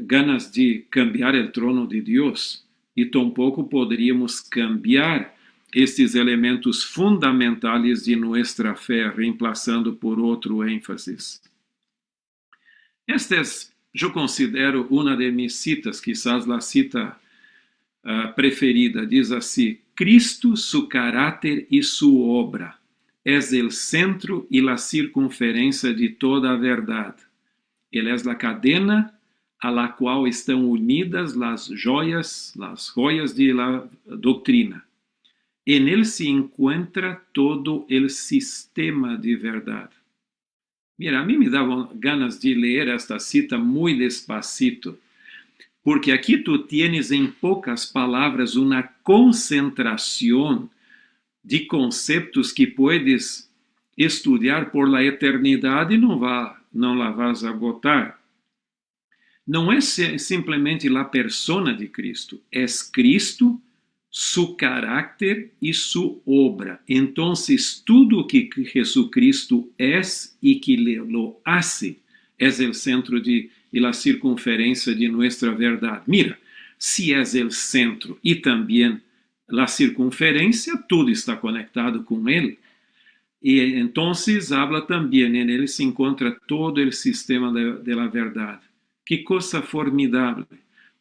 ganas de cambiar o trono de Deus e tampouco poderíamos cambiar estes elementos fundamentais de nossa fé, reemplazando por outro ênfase. Esta é, eu considero, uma de minhas citas, quizás a cita preferida, diz assim: Cristo, su carácter y su obra, es el centro y la circunferencia de toda a verdad. Ele é a cadena a la qual estão unidas las joias de la doctrina. En él se encuentra todo el sistema de verdad. Mira, a mí me daban ganas de leer esta cita muy despacito, porque aquí tú tienes en pocas palabras una concentración de conceptos que puedes estudiar por la eternidad y no la vas a agotar. Não é simplesmente a persona de Cristo, é Cristo, su carácter e su obra. Então, tudo o que Jesucristo é e que lo hace é o centro e a circunferência de nossa verdade. Mira, se é o centro e também a circunferência, tudo está conectado com ele. E então, habla também, en ele se encontra todo o sistema de la verdade. Que coisa formidável!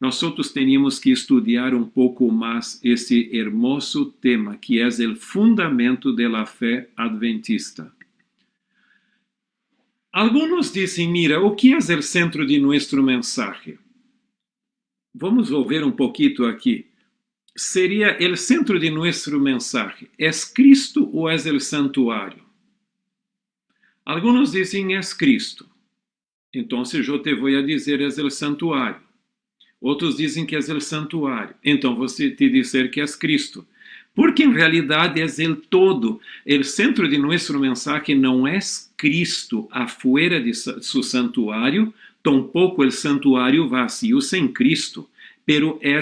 Nós teríamos que estudar um pouco mais esse hermoso tema, que é o fundamento da fé adventista. Alguns dizem, mira, o que é o centro de nosso mensaje? Vamos ver um pouquinho aqui. Seria o centro de nosso mensaje, é Cristo ou é o santuário? Alguns dizem, é Cristo. Então, eu te vou dizer, é o santuário. Outros dizem que é o santuário. Então, você te dizer que é Cristo. Porque, em realidade, é o todo. O centro de nosso mensagem não é Cristo afuera de seu santuário, tampouco o santuário vazio sem Cristo, pero é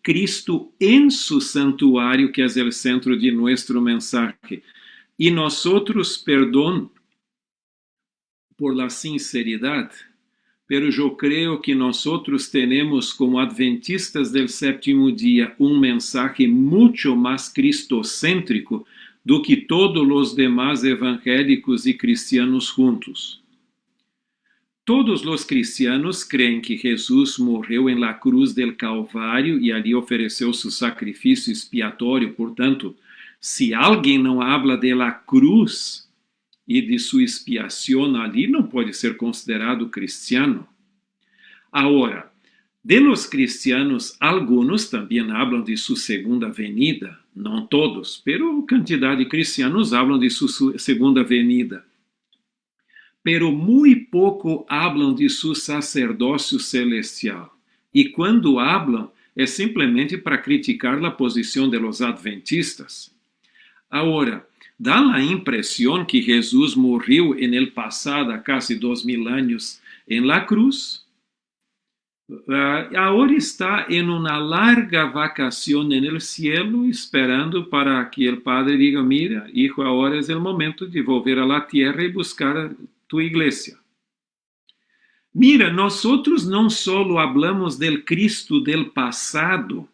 Cristo em seu santuário que é o centro de nosso mensagem. E nós, perdão por la sinceridade, pero eu creio que nós temos como adventistas del sétimo dia mensaje muito mais cristocêntrico do que todos os demás evangélicos e cristianos juntos. Todos os cristianos creem que Jesus morreu em la cruz del Calvário e ali ofereceu seu sacrifício expiatório. Portanto, se alguém não habla de la cruz e de sua expiação ali, não pode ser considerado cristiano. Agora, de los cristianos, alguns também falam de sua segunda venida, não todos, pero quantidade de cristianos falam de sua segunda venida. Pero muito pouco falam de seu sacerdócio celestial. E quando falam, é simplesmente para criticar a posição de los adventistas. Agora, dá a impressão que Jesus morreu en el passado, há quase 2000 anos, em la cruz. Agora está em uma larga vacação en el cielo, esperando para que o Padre diga, mira, hijo, agora é o momento de volver a la tierra e buscar tu igreja. Mira, nós não só hablamos del Cristo del passado,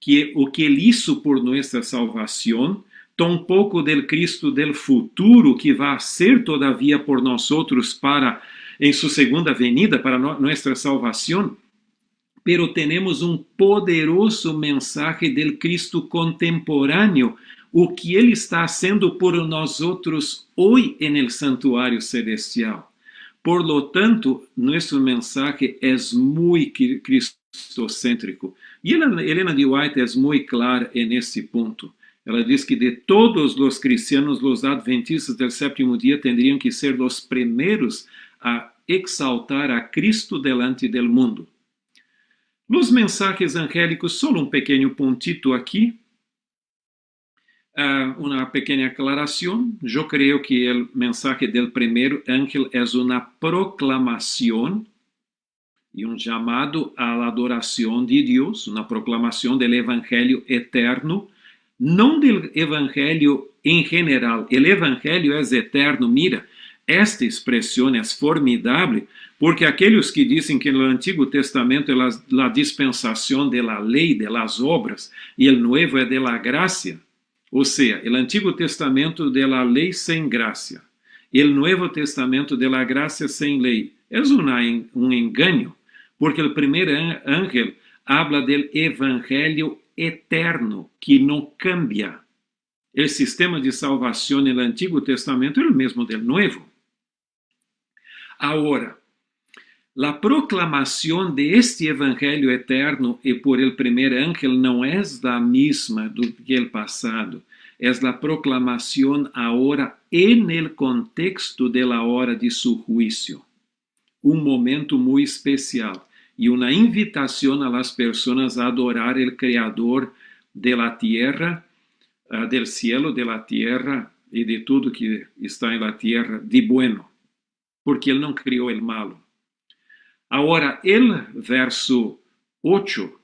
que o que ele hizo por nossa salvação, tampouco del Cristo del futuro, que vai ser todavia por nós para em sua segunda venida para nossa salvação, pero temos poderoso mensaje del Cristo contemporâneo, o que ele está fazendo por nós hoje en el santuário celestial. Por lo tanto, nosso mensaje é muito cristocêntrico. E Helena de White é muito clara nesse ponto. Ela diz que de todos os cristianos, os adventistas do sétimo dia teriam que ser os primeiros a exaltar a Cristo delante do mundo. Os mensajes angélicos, só pequeno puntito aqui, uma pequena aclaração. Eu creio que o mensaje del primeiro ángel é uma proclamação e chamado à adoração de Deus, uma proclamação do evangelho eterno, não do evangelho em geral. O evangelho é eterno. Mira, esta expressão é formidável, porque aqueles que dizem que no Antigo Testamento é a dispensação da lei, das obras, e o Novo é da graça, ou seja, o Antigo Testamento da lei sem graça, e o Novo Testamento da graça sem lei, é engano, porque o primeiro ángel habla del evangelio eterno, que no cambia. El sistema de salvación en el Antiguo Testamento era el mismo del Nuevo. Ahora, la proclamación de este evangelio eterno y por el primer ángel no es la misma que el pasado. Es la proclamación ahora en el contexto de la hora de su juicio. Un momento muy especial y una invitación a las personas a adorar el Creador de la tierra, del cielo, de la tierra y de todo que está en la tierra de bueno, porque Él no crió el malo. Ahora, el verso 8,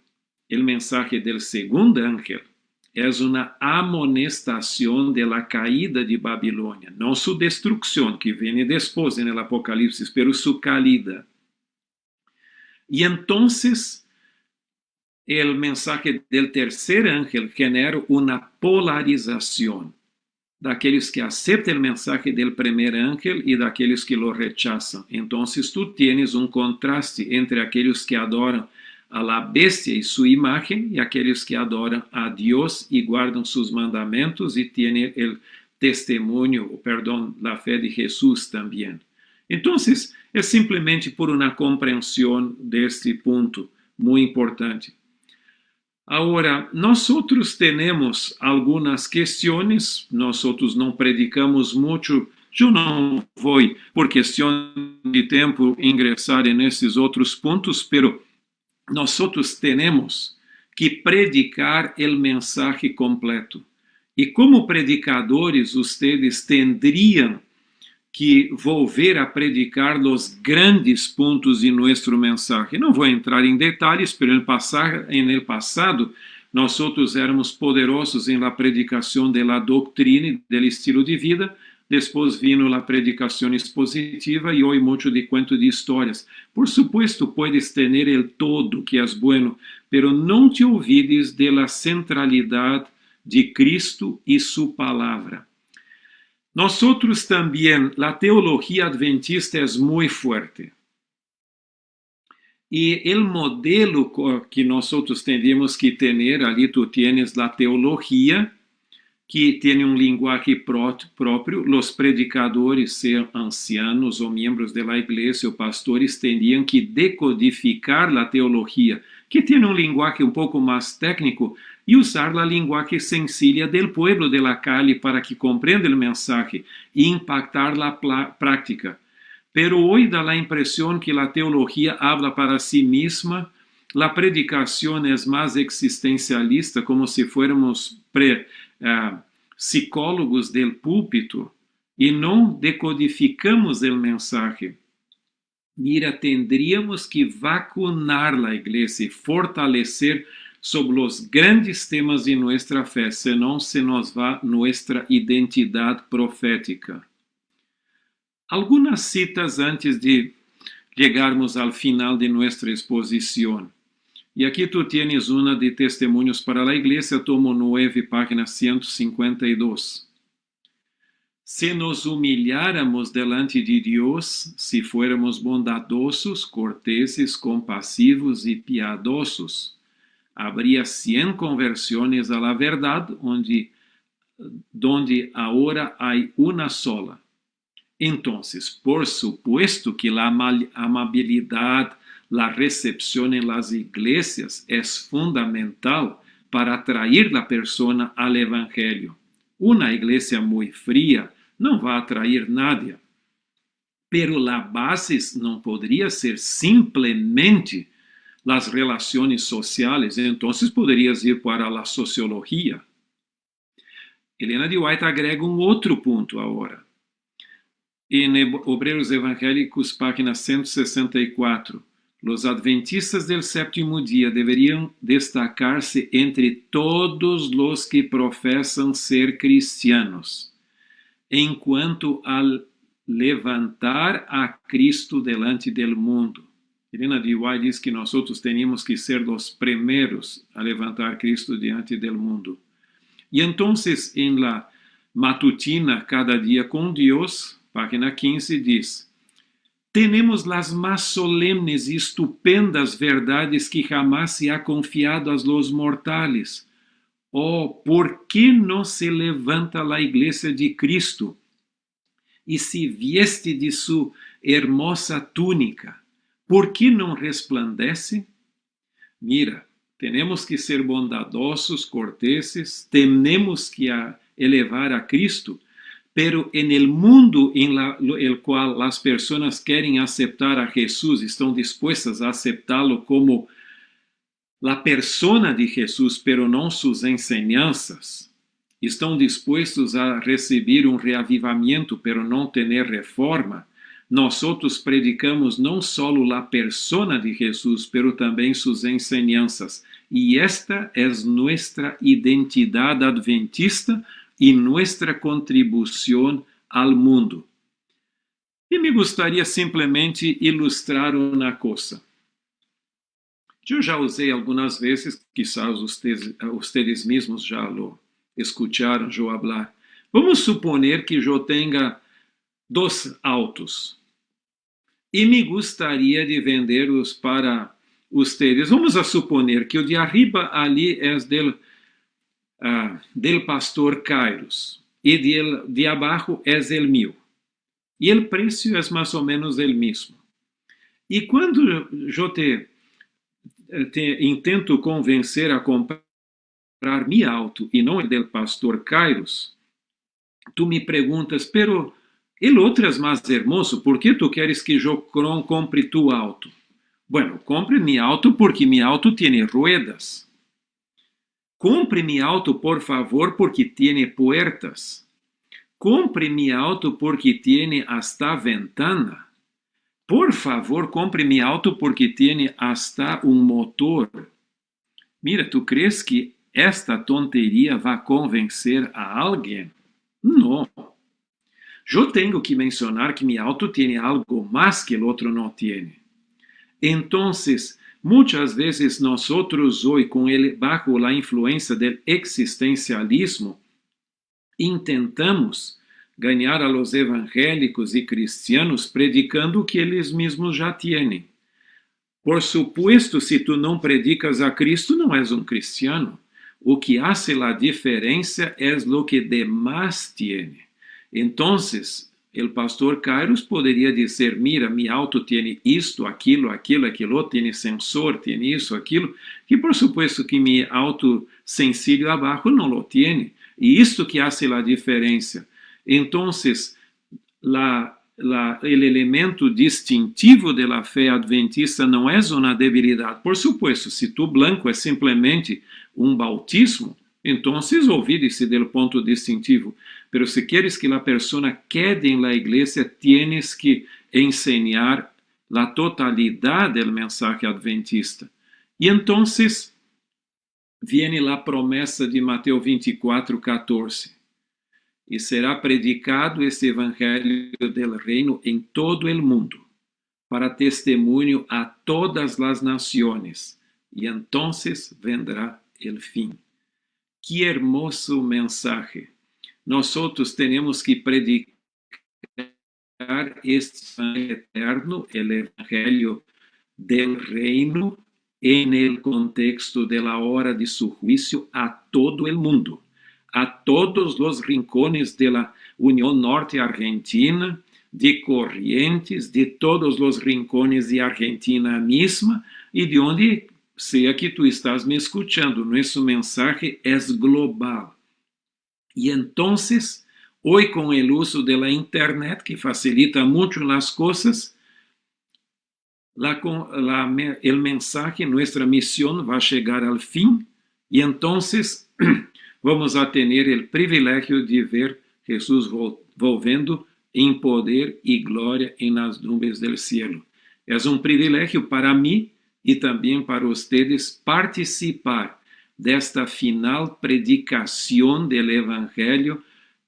el mensaje del segundo ángel, es una amonestación de la caída de Babilonia, no su destrucción, que viene después en el Apocalipsis, pero su caída. Y entonces, el mensaje del tercer ángel genera una polarización de aquellos que aceptan el mensaje del primer ángel y de aquellos que lo rechazan. Entonces tú tienes un contraste entre aquellos que adoran a la bestia y su imagen y aquellos que adoran a Dios y guardan sus mandamientos y tienen el testimonio, perdón, la fe de Jesús también. Entonces, es simplemente por una comprensión de este punto muy importante. Ahora, nosotros tenemos algunas cuestiones, nosotros no predicamos mucho, yo no voy, por cuestión de tiempo, ingresar en esses outros pontos, pero nosotros tenemos que predicar el mensaje completo. Y como predicadores, ustedes tendrían que volver a predicar los grandes puntos de nuestro mensaje. Não vou entrar em detalhes, pero en el pasado nosotros éramos poderosos en la predicación de la doctrina y del estilo de vida. Después vino la predicación expositiva y hoy mucho de cuento de historias. Por supuesto, puedes tener el todo, que es bueno, pero no te olvides de la centralidad de Cristo y su palabra. Nosotros también, la teología adventista es muy fuerte. Y el modelo que nosotros tendríamos que tener, ali tú tienes la teología, que tiene un lenguaje propio. Los predicadores, sean ancianos o miembros de la iglesia o pastores, tendrían que decodificar la teología, que tiene un lenguaje un poco más técnico, y usar la lenguaje sencilla del pueblo de la calle para que comprenda el mensaje e impactar la práctica. Pero hoy da la impresión que la teología habla para sí misma, la predicación es más existencialista, como si fuéramos psicólogos del púlpito, y no decodificamos el mensaje. Mira, tendríamos que vacunar la iglesia y fortalecer sobre los grandes temas de nuestra fe, senão se nos va nuestra identidad profética. Algunas citas antes de llegarmos al final de nuestra exposición. Y aquí tú tienes una de Testimonios para la Iglesia, tomo 9, página 152. Si nos humilláramos delante de Dios, si fuéramos bondadosos, corteses, compasivos y piadosos, habría 100 conversiones a la verdad, donde ahora hay una sola. Entonces, por supuesto que la amabilidad, la recepción en las iglesias es fundamental para atraer la persona al Evangelio. Una iglesia muy fría no va a atraer nadie. Pero la base no podría ser simplemente las relaciones sociales, entonces podrías ir para la sociología. Helena de White agrega un otro punto ahora. En Obreros Evangélicos, página 164, los adventistas del séptimo día deberían destacarse entre todos los que profesan ser cristianos, en cuanto al levantar a Cristo delante del mundo. Helena de White diz que nosotros tenemos que ser los primeros a levantar a Cristo diante del mundo. Y entonces en la matutina Cada Día con Dios, página 15, diz: Tenemos las más solemnes y estupendas verdades que jamás se ha confiado a los mortales. Oh, ¿por qué no se levanta la iglesia de Cristo y se vieste de su hermosa túnica? ¿Por qué no resplandece? Mira, tenemos que ser bondadosos, corteses, tenemos que elevar a Cristo, pero en el mundo en el cual las personas quieren aceptar a Jesús, están dispuestas a aceptarlo como la persona de Jesús, pero não sus enseñanzas, estão dispostos a receber um reavivamento, pero não ter reforma. Nós outros predicamos não só a persona de Jesus, pero também suas enseñanzas. E esta é nossa identidade adventista e nossa contribuição ao mundo. E me gostaria simplesmente ilustrar uma coisa. Eu já usei algumas vezes, quizás ustedes mesmos já lo escucharam eu falar. Vamos suponer que eu tenha 2 autos e me gostaria de vendê-los para ustedes. Vamos a suponer que o de arriba ali é del pastor Kairos e de abaixo é el mío. E o preço é mais ou menos o mesmo. E quando eu intento convencer a comprar mi auto e não o del pastor Kairos, tu me perguntas, pero el outro é mais hermoso, por que tu queres que eu compre tu auto? Bueno, compre mi auto porque mi auto tiene ruedas. Compre mi auto, por favor, porque tiene puertas. Compre mi auto porque tiene hasta ventana. Por favor, compre mi auto porque tiene hasta un motor. Mira, ¿tú crees que esta tontería va a convencer a alguien? No. Yo tengo que mencionar que mi auto tiene algo más que el otro no tiene. Entonces, muchas veces nosotros hoy, bajo la influencia del existencialismo, intentamos ganhar a los evangélicos e cristianos predicando o que eles mesmos já têm. Por supuesto, se tu não predicas a Cristo, não és um cristiano. O que hace la diferença é lo que demás tiene. Entonces, el pastor Kairos poderia dizer, mira, mi auto tiene isto, aquilo, tiene sensor, tiene isso, aquilo, que por supuesto que mi auto sencillo abaixo não lo tiene. E isto que hace la diferença. Entonces, el elemento distintivo de la fe adventista não é uma debilidade. Por supuesto, se tu blanco é simplesmente um bautismo, então olvide-se do ponto distintivo. Pero se queres que a pessoa quede em la igreja, tienes que enseñar a totalidade do mensaje adventista. E então, viene a promessa de Mateus 24:14. E será predicado este evangelho del reino em todo o mundo, para testemunho a todas as nações, e entonces vendrá el fin. Que hermoso mensaje! Nosotros tenemos que predicar este evangelho eterno, el evangelio del reino, en el contexto de la hora de su juicio a todo el mundo, a todos los rincones de la Unión Norte Argentina, de Corrientes, de todos los rincones de Argentina misma y de onde sea que tú estás me escuchando. Nuestro mensaje es global. Y entonces, hoy con el uso de la internet, que facilita mucho las cosas, el mensaje, nuestra misión va a llegar al fin y entonces vamos a tener el privilegio de ver Jesús volviendo en poder y gloria en las nubes del cielo. Es un privilegio para mí y también para ustedes participar de esta final predicación del Evangelio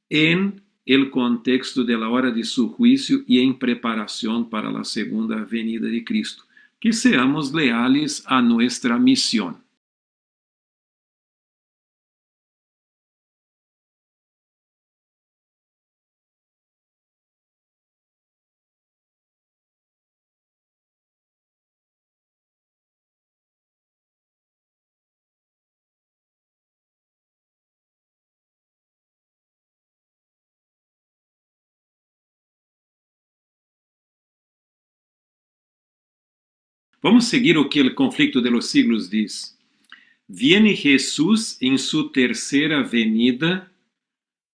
en el contexto de la hora de su juicio y en preparación para la segunda venida de Cristo. Que seamos leales a nuestra misión. Vamos seguir o que o conflito de los siglos diz. Viene Jesús en su tercera venida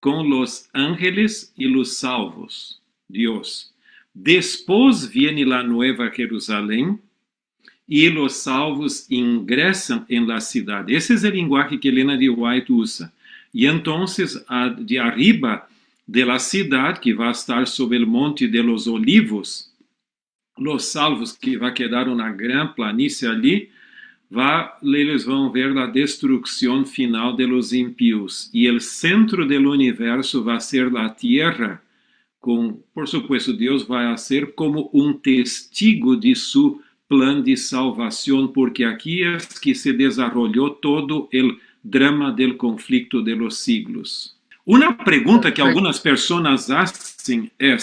con los ángeles y los salvos, Dios. Después viene la nueva Jerusalén y los salvos ingresan en la ciudad. Ese es el lenguaje que Elena de White usa. Y entonces, de arriba de la ciudad, que va a estar sobre el monte de los olivos, los salvos, que va a quedar una gran planicie ali, eles vão ver a destruição final de los impíos. E o centro do universo vai ser a Terra, por supuesto, Deus vai ser como testigo de su plan de salvação, porque aqui é que se desarrollou todo o drama del conflicto de los siglos. Uma pergunta que algumas pessoas hacen é: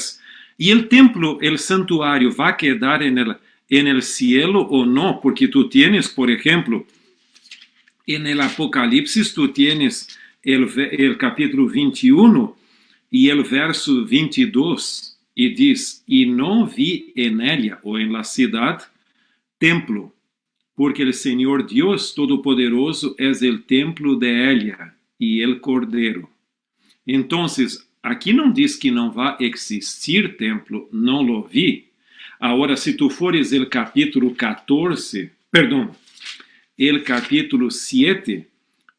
e o templo, o santuário, vai quedar en el cielo o no? Porque tú tienes, por ejemplo, en el Apocalipsis, tú tienes el capítulo 21 y el verso 22, y dice: y no vi en ella, o en la ciudad, templo, porque el Señor Dios Todopoderoso es el templo de ella y el Cordero. Entonces, aqui não diz que não vai existir templo, não lo vi. Agora, se tu fores o capítulo 14, perdão, o capítulo 7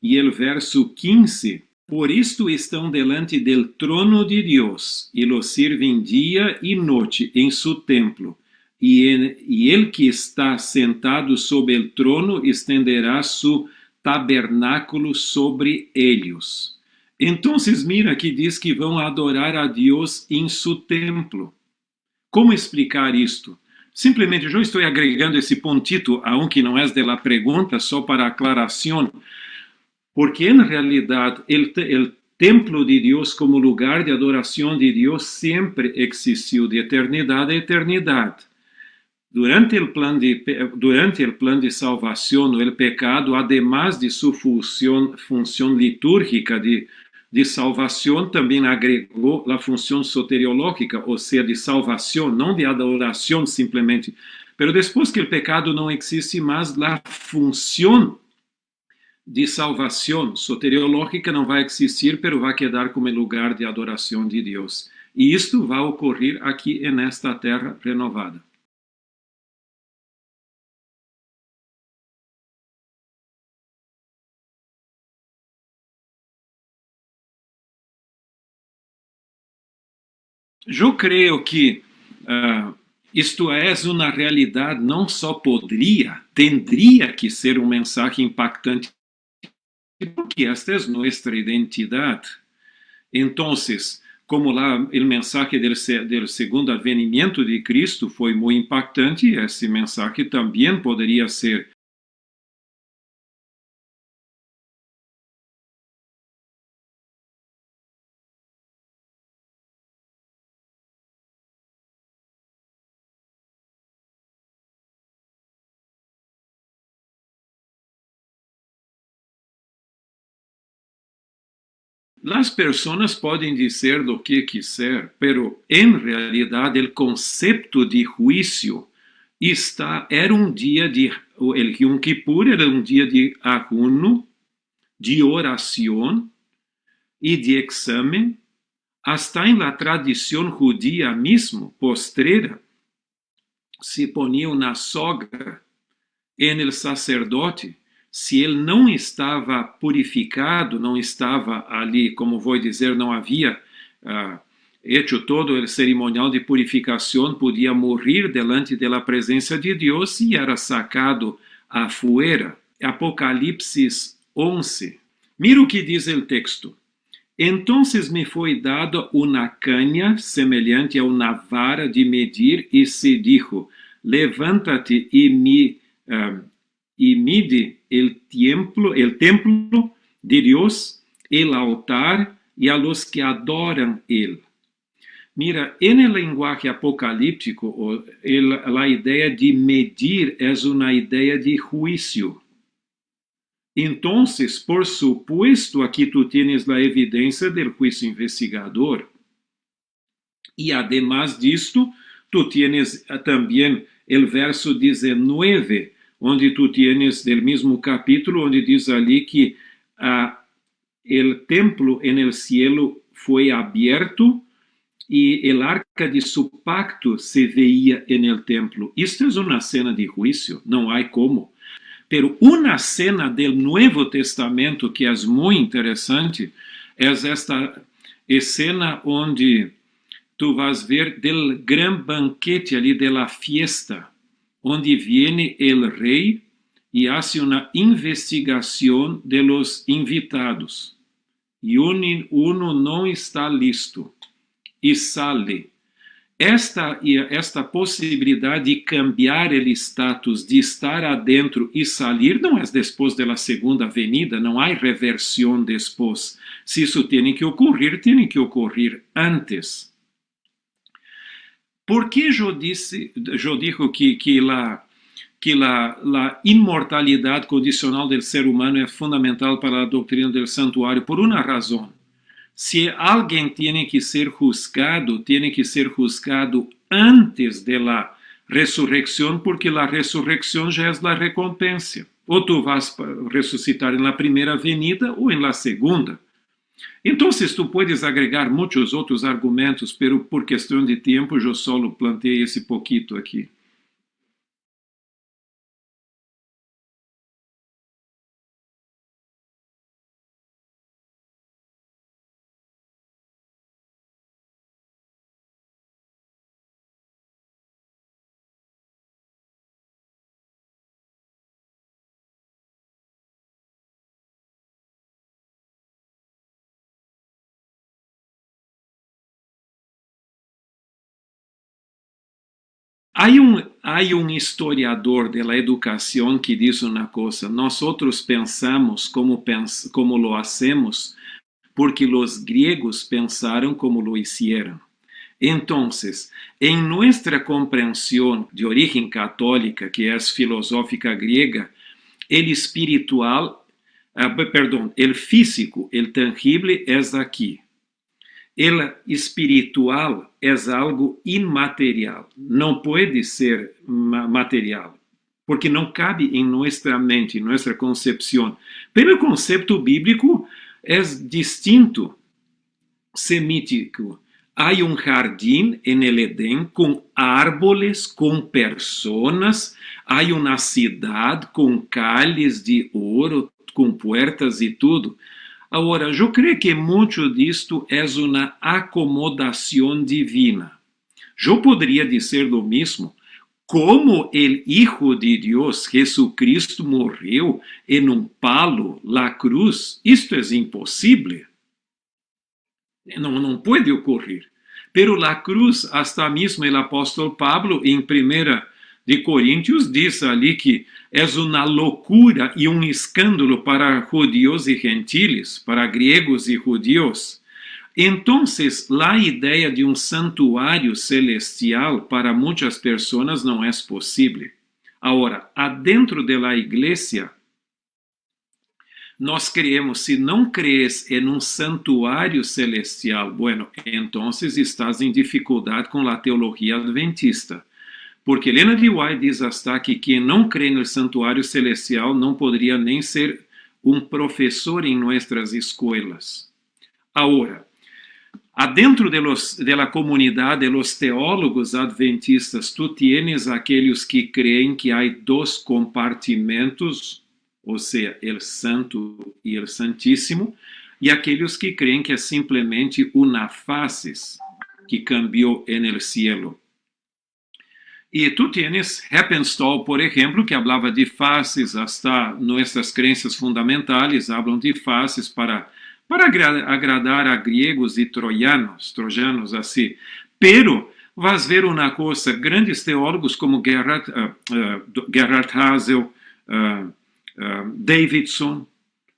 e o verso 15, por isto estão delante del trono de Deus, e lo sirven dia e noite em su templo, e el que está sentado sobre el trono estenderá su tabernáculo sobre ellos. Então, mira que diz que vão adorar a Deus em su templo. Como explicar isto? Simplesmente, eu estou agregando esse pontito, aunque não é de la pergunta, só para aclaração, porque en realidade o templo de Deus como lugar de adoração de Deus sempre existiu de eternidade a eternidade. Durante o plan de salvação, o pecado, además de sua função litúrgica de salvação, também agregou a função soteriológica, ou seja, de salvação, não de adoração simplesmente. Mas depois que o pecado não existe mais, a função de salvação soteriológica não vai existir, mas vai quedar como lugar de adoração de Deus. E isto vai ocorrer aqui nesta terra renovada. Eu creio que isto é uma realidade, não só tendria que ser mensagem impactante, porque esta é nossa identidade. Então, como lá o mensagem do segundo advenimiento de Cristo foi muito impactante, esse mensagem também poderia ser As pessoas podem dizer o que quiser, pero em realidade o conceito de juízo era dia de o Yom Kippur era dia de ayuno, de oração e de exame. Hasta em la tradição judía mesmo, postrera, se ponia uma soga en el sacerdote. Se ele não estava purificado, não estava ali, como vou dizer, não havia hecho todo o cerimonial de purificação, podia morrer delante da presença de Deus e era sacado afuera. Apocalipse 11. Mira o que diz o texto. Entonces me foi dado uma caña semelhante a uma vara de medir e se dijo: levántate e mide el templo de Dios, el altar y a los que adoran él. Mira, en el lenguaje apocalíptico, la idea de medir es una idea de juicio. Entonces, por supuesto, aquí tú tienes la evidencia del juicio investigador. Y además disto, tú tienes también o verso 19, onde tu tienes del mismo capítulo, onde diz ali que el templo en el cielo fue abierto y el arca de su pacto se veía en el templo. Esto es una cena de juicio, no hay como. Pero una cena del Nuevo Testamento que es muy interesante es esta escena onde tu vas ver del gran banquete ali de la fiesta, onde viene el rey y hace una investigación de los invitados. Y uno no está listo y sale. Esta possibilidade de cambiar o status, de estar adentro e sair, não é depois da segunda venida, não há reversão depois. Se isso tem que ocorrer antes. Por que eu digo que a imortalidade condicional do ser humano é fundamental para a doutrina do santuário? Por uma razão. Se alguém tem que ser juzgado antes da ressurreição, porque a ressurreição já é a recompensa. Ou tu vas ressuscitar na primeira venida ou na segunda. Então, tu puedes agregar muitos outros argumentos, pero por questão de tempo, eu só plantei esse pouquinho aqui. Hay un historiador de la educación que dice una cosa: nosotros pensamos como lo hacemos porque los griegos pensaron como lo hicieron. Entonces, en nuestra comprensión de origen católica, que es filosófica griega, el espiritual, el físico, el tangible es aquí. El espiritual es algo inmaterial, no puede ser material, porque no cabe en nuestra mente, en nuestra concepción. Pero el concepto bíblico es distinto, semítico. Hay un jardín en el Edén con árboles, con personas, hay una ciudad con calles de oro, com puertas e tudo. Agora, eu creio que muito disto é uma acomodação divina. Eu poderia dizer lo mesmo, como o Hijo de Deus, Jesucristo, morreu em um palo, la cruz. Isto é impossível. Não pode ocorrer. Pero la cruz, hasta mesmo o apóstolo Pablo, em 1 de Coríntios, diz ali que é uma loucura e um escândalo para judíos e gentiles, para gregos e judíos. Então, a ideia de um santuário celestial para muitas pessoas não é possível. Agora, adentro da igreja, nós creemos, se não crees em um santuário celestial, bueno, então estás em dificuldade com a teologia adventista. Porque Helena de White diz hasta que quem não crê no santuário celestial não poderia nem ser um professor em nossas escolas. Agora, adentro de la comunidade de los teólogos adventistas, tu tienes aqueles que creem que há dois compartimentos, ou seja, el santo e el santíssimo, e aqueles que creem que é simplesmente uma fases que cambiou en el cielo. E tu tienes Heppenstall, por exemplo, que falava de faces, hasta nossas crenças fundamentais falam de faces para agradar a gregos e trojanos assim. Pero vas ver uma coisa, grandes teólogos como Gerhard Hazel, Davidson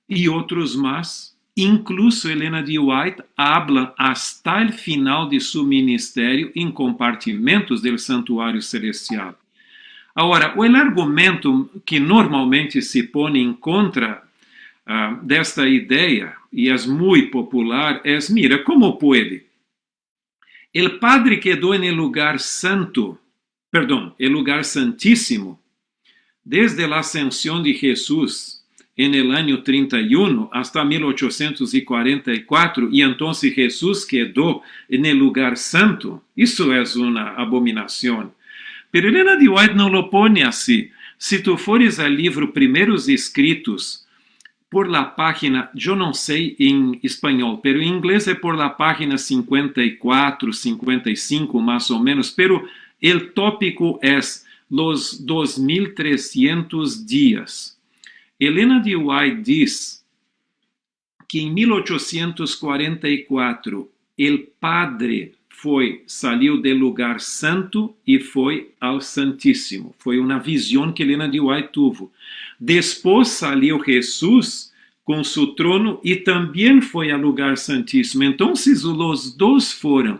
e outros mais, incluso Helena de White, habla hasta el final de su ministério em compartimentos do santuário celestial. Agora, o argumento que normalmente se põe em contra desta ideia, e é muito popular, é: mira, como pode? El Padre quedou en el lugar santo, el lugar santísimo, desde la ascensión de Jesús en el año 31 hasta 1844, y entonces Jesús quedó en el lugar santo. Eso es una abominación. Pero Helena de White não lo pone assim. Se tu fores ao livro Primeiros Escritos, por la página, eu não sei em espanhol, pero em inglês é por la página 54, 55 mais ou menos, pero el tópico é los 2300 dias. Helena de White diz que em 1844 el Padre saiu do lugar santo e foi ao Santíssimo. Foi uma visão que Helena de White tuvo. Depois saiu Jesus com seu trono e também foi ao lugar santíssimo. Então, os dois foram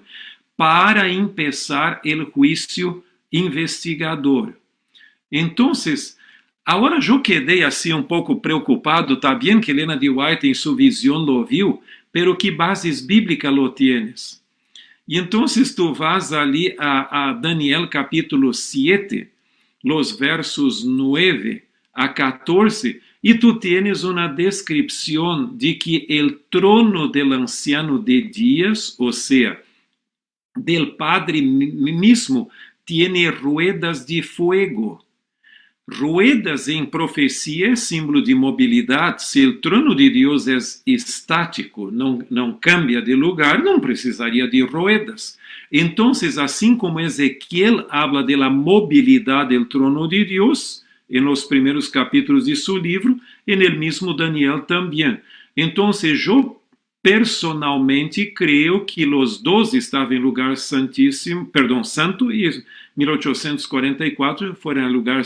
para empezar o juízo investigador. Então, agora eu quedei assim um pouco preocupado. Está bem que Helena de White em sua visão lo viu, pero que bases bíblicas lo tienes? E então tu vas ali a Daniel capítulo 7, los versos 9 a 14, e tu tienes uma descrição de que o trono del anciano de dias, ou seja, del Padre mismo, tiene ruedas de fuego. Ruedas em profecia é símbolo de mobilidade. Se o trono de Deus é estático, não cambia de lugar, não precisaria de ruedas. Então, assim como Ezequiel habla de la mobilidade do trono de Deus, em los primeiros capítulos de seu livro, en el mismo Daniel também. Então, eu personalmente creio que os dois estavam em lugar santíssimo, santo, e 1844 foram em lugar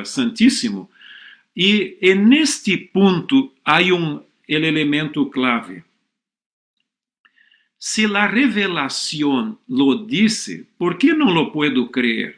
santíssimo. E neste ponto há el elemento clave. Se a revelação lo disse, por que não lo puedo creer?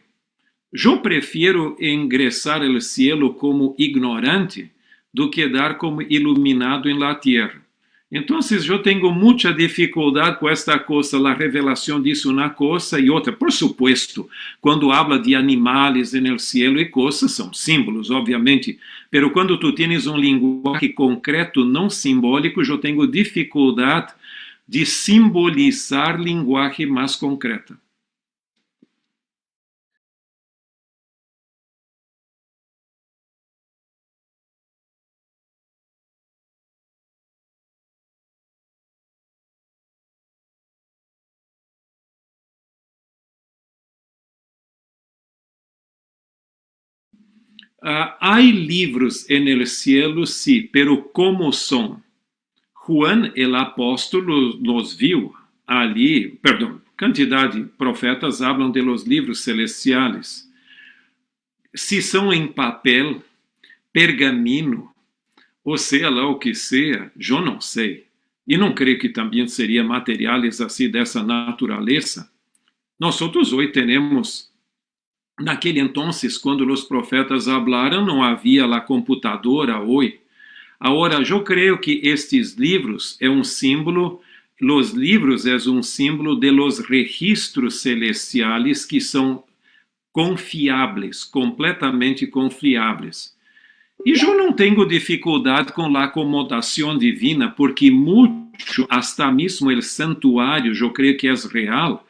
Eu prefiro ingressar ao cielo como ignorante do que dar como iluminado em la tierra. Então, eu tenho muita dificuldade com esta coisa. A revelação diz uma coisa e outra. Por supuesto, quando habla de animais no cielo e coisas, são símbolos, obviamente. Pero quando tu tienes linguagem concreto, não simbólico, eu tenho dificuldade de simbolizar linguagem mais concreta. Há livros no cielo, sim, pero como são? Juan, el apóstolo, nos viu ali, quantidade de profetas hablam de los livros celestiais. Se são em papel, pergamino, ou seja lá o que seja, eu não sei. E não creio que também seria materiais assim dessa natureza. Nós hoje temos. Naquele entonces, quando os profetas hablaram, não havia a computadora hoje. Agora, eu creio que estes livros é um símbolo, os livros é um símbolo de los registros celestiais que são confiáveis, completamente confiáveis. E eu não tenho dificuldade com a acomodação divina, porque muito, hasta mesmo o santuário, eu creio que é real,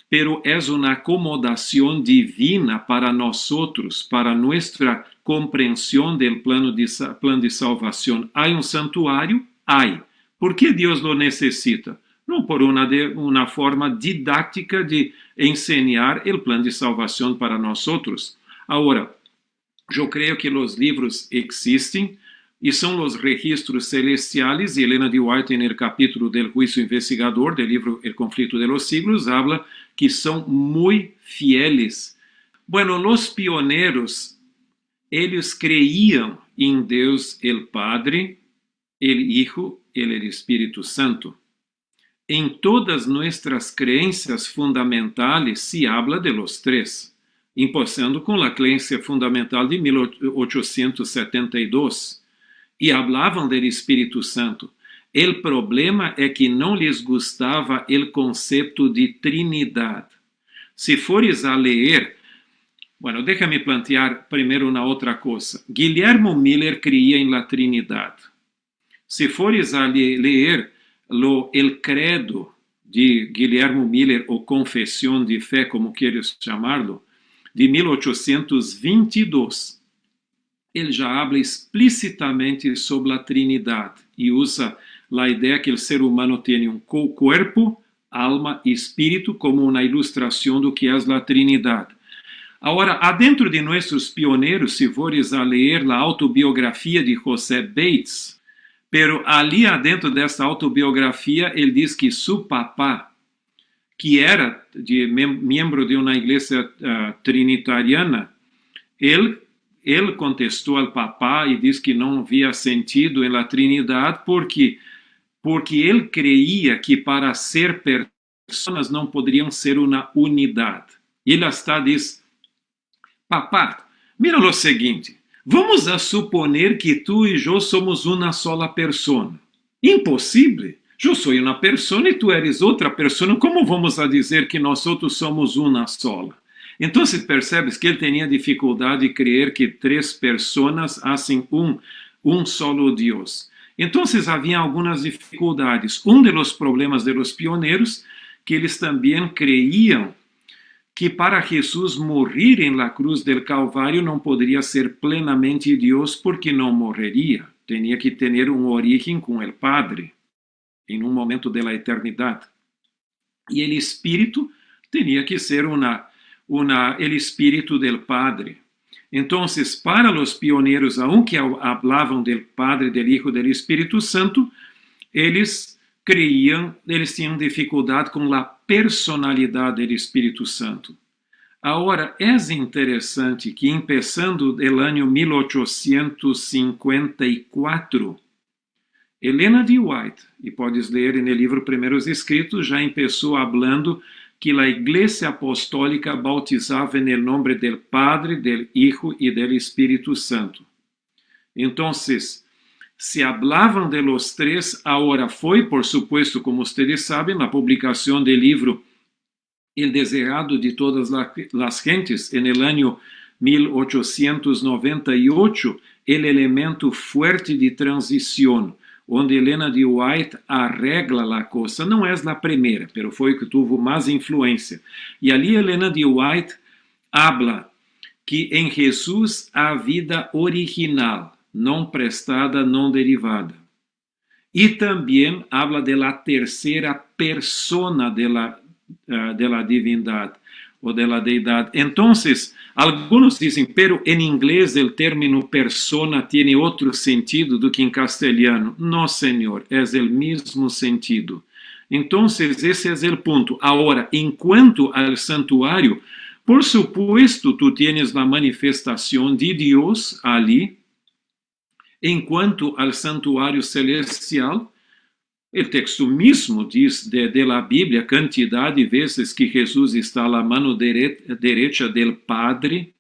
pero es una acomodación divina para nosotros, para nuestra comprensión del plan de salvación. ¿Hay un santuario? Hay. ¿Por qué Dios lo necesita? No por una forma didáctica de enseñar el plan de salvación para nosotros. Ahora, yo creo que los libros existen e são os registros celestiais, e Helena de White, no capítulo del juízo investigador, do livro El conflito de los siglos, habla que são muito fieles. Bueno, os pioneiros, eles creíam em Deus, el Padre, el Hijo, el Espírito Santo. Em todas nuestras creencias fundamentales se habla de los tres, empezando com a crença fundamental de 1872. E hablavam do Espírito Santo. O problema é que não lhes gostava o conceito de Trinidade. Se fores a ler Bueno, déjame plantear primero una otra cosa. Guillermo Miller creía en la Trinidad. Si fores a leer el credo de Guillermo Miller, o Confesión de Fe, como quieres llamarlo, de 1822, ele já habla explicitamente sobre a Trindade e usa a ideia que o ser humano tem um corpo, alma e espírito como uma ilustração do que é a Trindade. Agora, adentro de nossos pioneiros, se fores a ler a autobiografia de José Bates, pero ali adentro dessa autobiografia, ele diz que seu papá, que era membro de uma igreja trinitariana, ele contestou ao papá e disse que não havia sentido em la Trinidade porque ele creia que para ser pessoas não poderiam ser uma unidade. E ele hasta diz: papá, mira o seguinte, vamos a suponer que tu e eu somos uma sola pessoa. Impossível. Eu sou uma pessoa e tu eres outra pessoa. Como vamos a dizer que nós outros somos uma sola? Então, percebes que ele tinha dificuldade de crer que três pessoas hacen um solo Deus. Então, havia algumas dificuldades. Dos problemas de los pioneiros, que eles também creiam que para Jesus morrer em la cruz del Calvário não poderia ser plenamente Deus porque não morreria. Tinha que ter origem com o Padre, em um momento da eternidade. E o Espírito tinha que ser o Espírito del Padre. Então, para os pioneiros, aunque hablavam del Padre, del Hijo, del Espírito Santo, eles tinham dificuldade com a personalidade do Espírito Santo. Agora, é interessante que, começando do ano 1854, Helena de White, e podes ler no livro Primeiros Escritos, já começou falando que a Igreja Apostólica bautizava em nome do Padre, do Hijo e do Espírito Santo. Então, se hablavam de los três, agora foi, por supuesto, como vocês sabem, a publicação do livro El Desejado de Todas las Gentes, en el año 1898, o elemento fuerte de transição, onde Helena de White arregla a coisa. Não é a primeira, mas foi o que teve mais influência. E ali Helena de White habla que em Jesus há vida original, não prestada, não derivada. E também habla de la terceira persona de la divindade ou de la deidade. Então, alguns dizem, pero em inglês o término persona tem outro sentido do que em castelhano. Não, senhor, é o mesmo sentido. Então, esse é o ponto. Agora, enquanto ao santuário, por supuesto, tu tienes a manifestação de Deus ali. Enquanto ao santuário celestial, o texto mesmo diz de la Bíblia quantidade de vezes que Jesus está à mano derecha del Padre.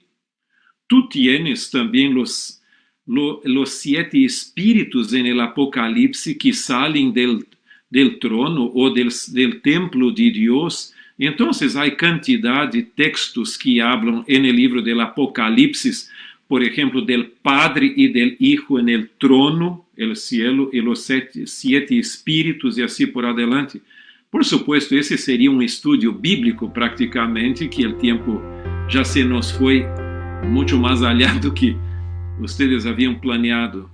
Tu tienes também los 7 espíritus en el Apocalipse que salen del trono ou del templo de Deus. Então, há quantidade de textos que hablam en el livro del Apocalipse, por exemplo, del Padre e del Hijo en el trono, el cielo e los 7 espíritus e assim por adelante. Por supuesto, esse seria um estudo bíblico praticamente, que o tempo já se nos foi muito mais allá do que vocês haviam planeado.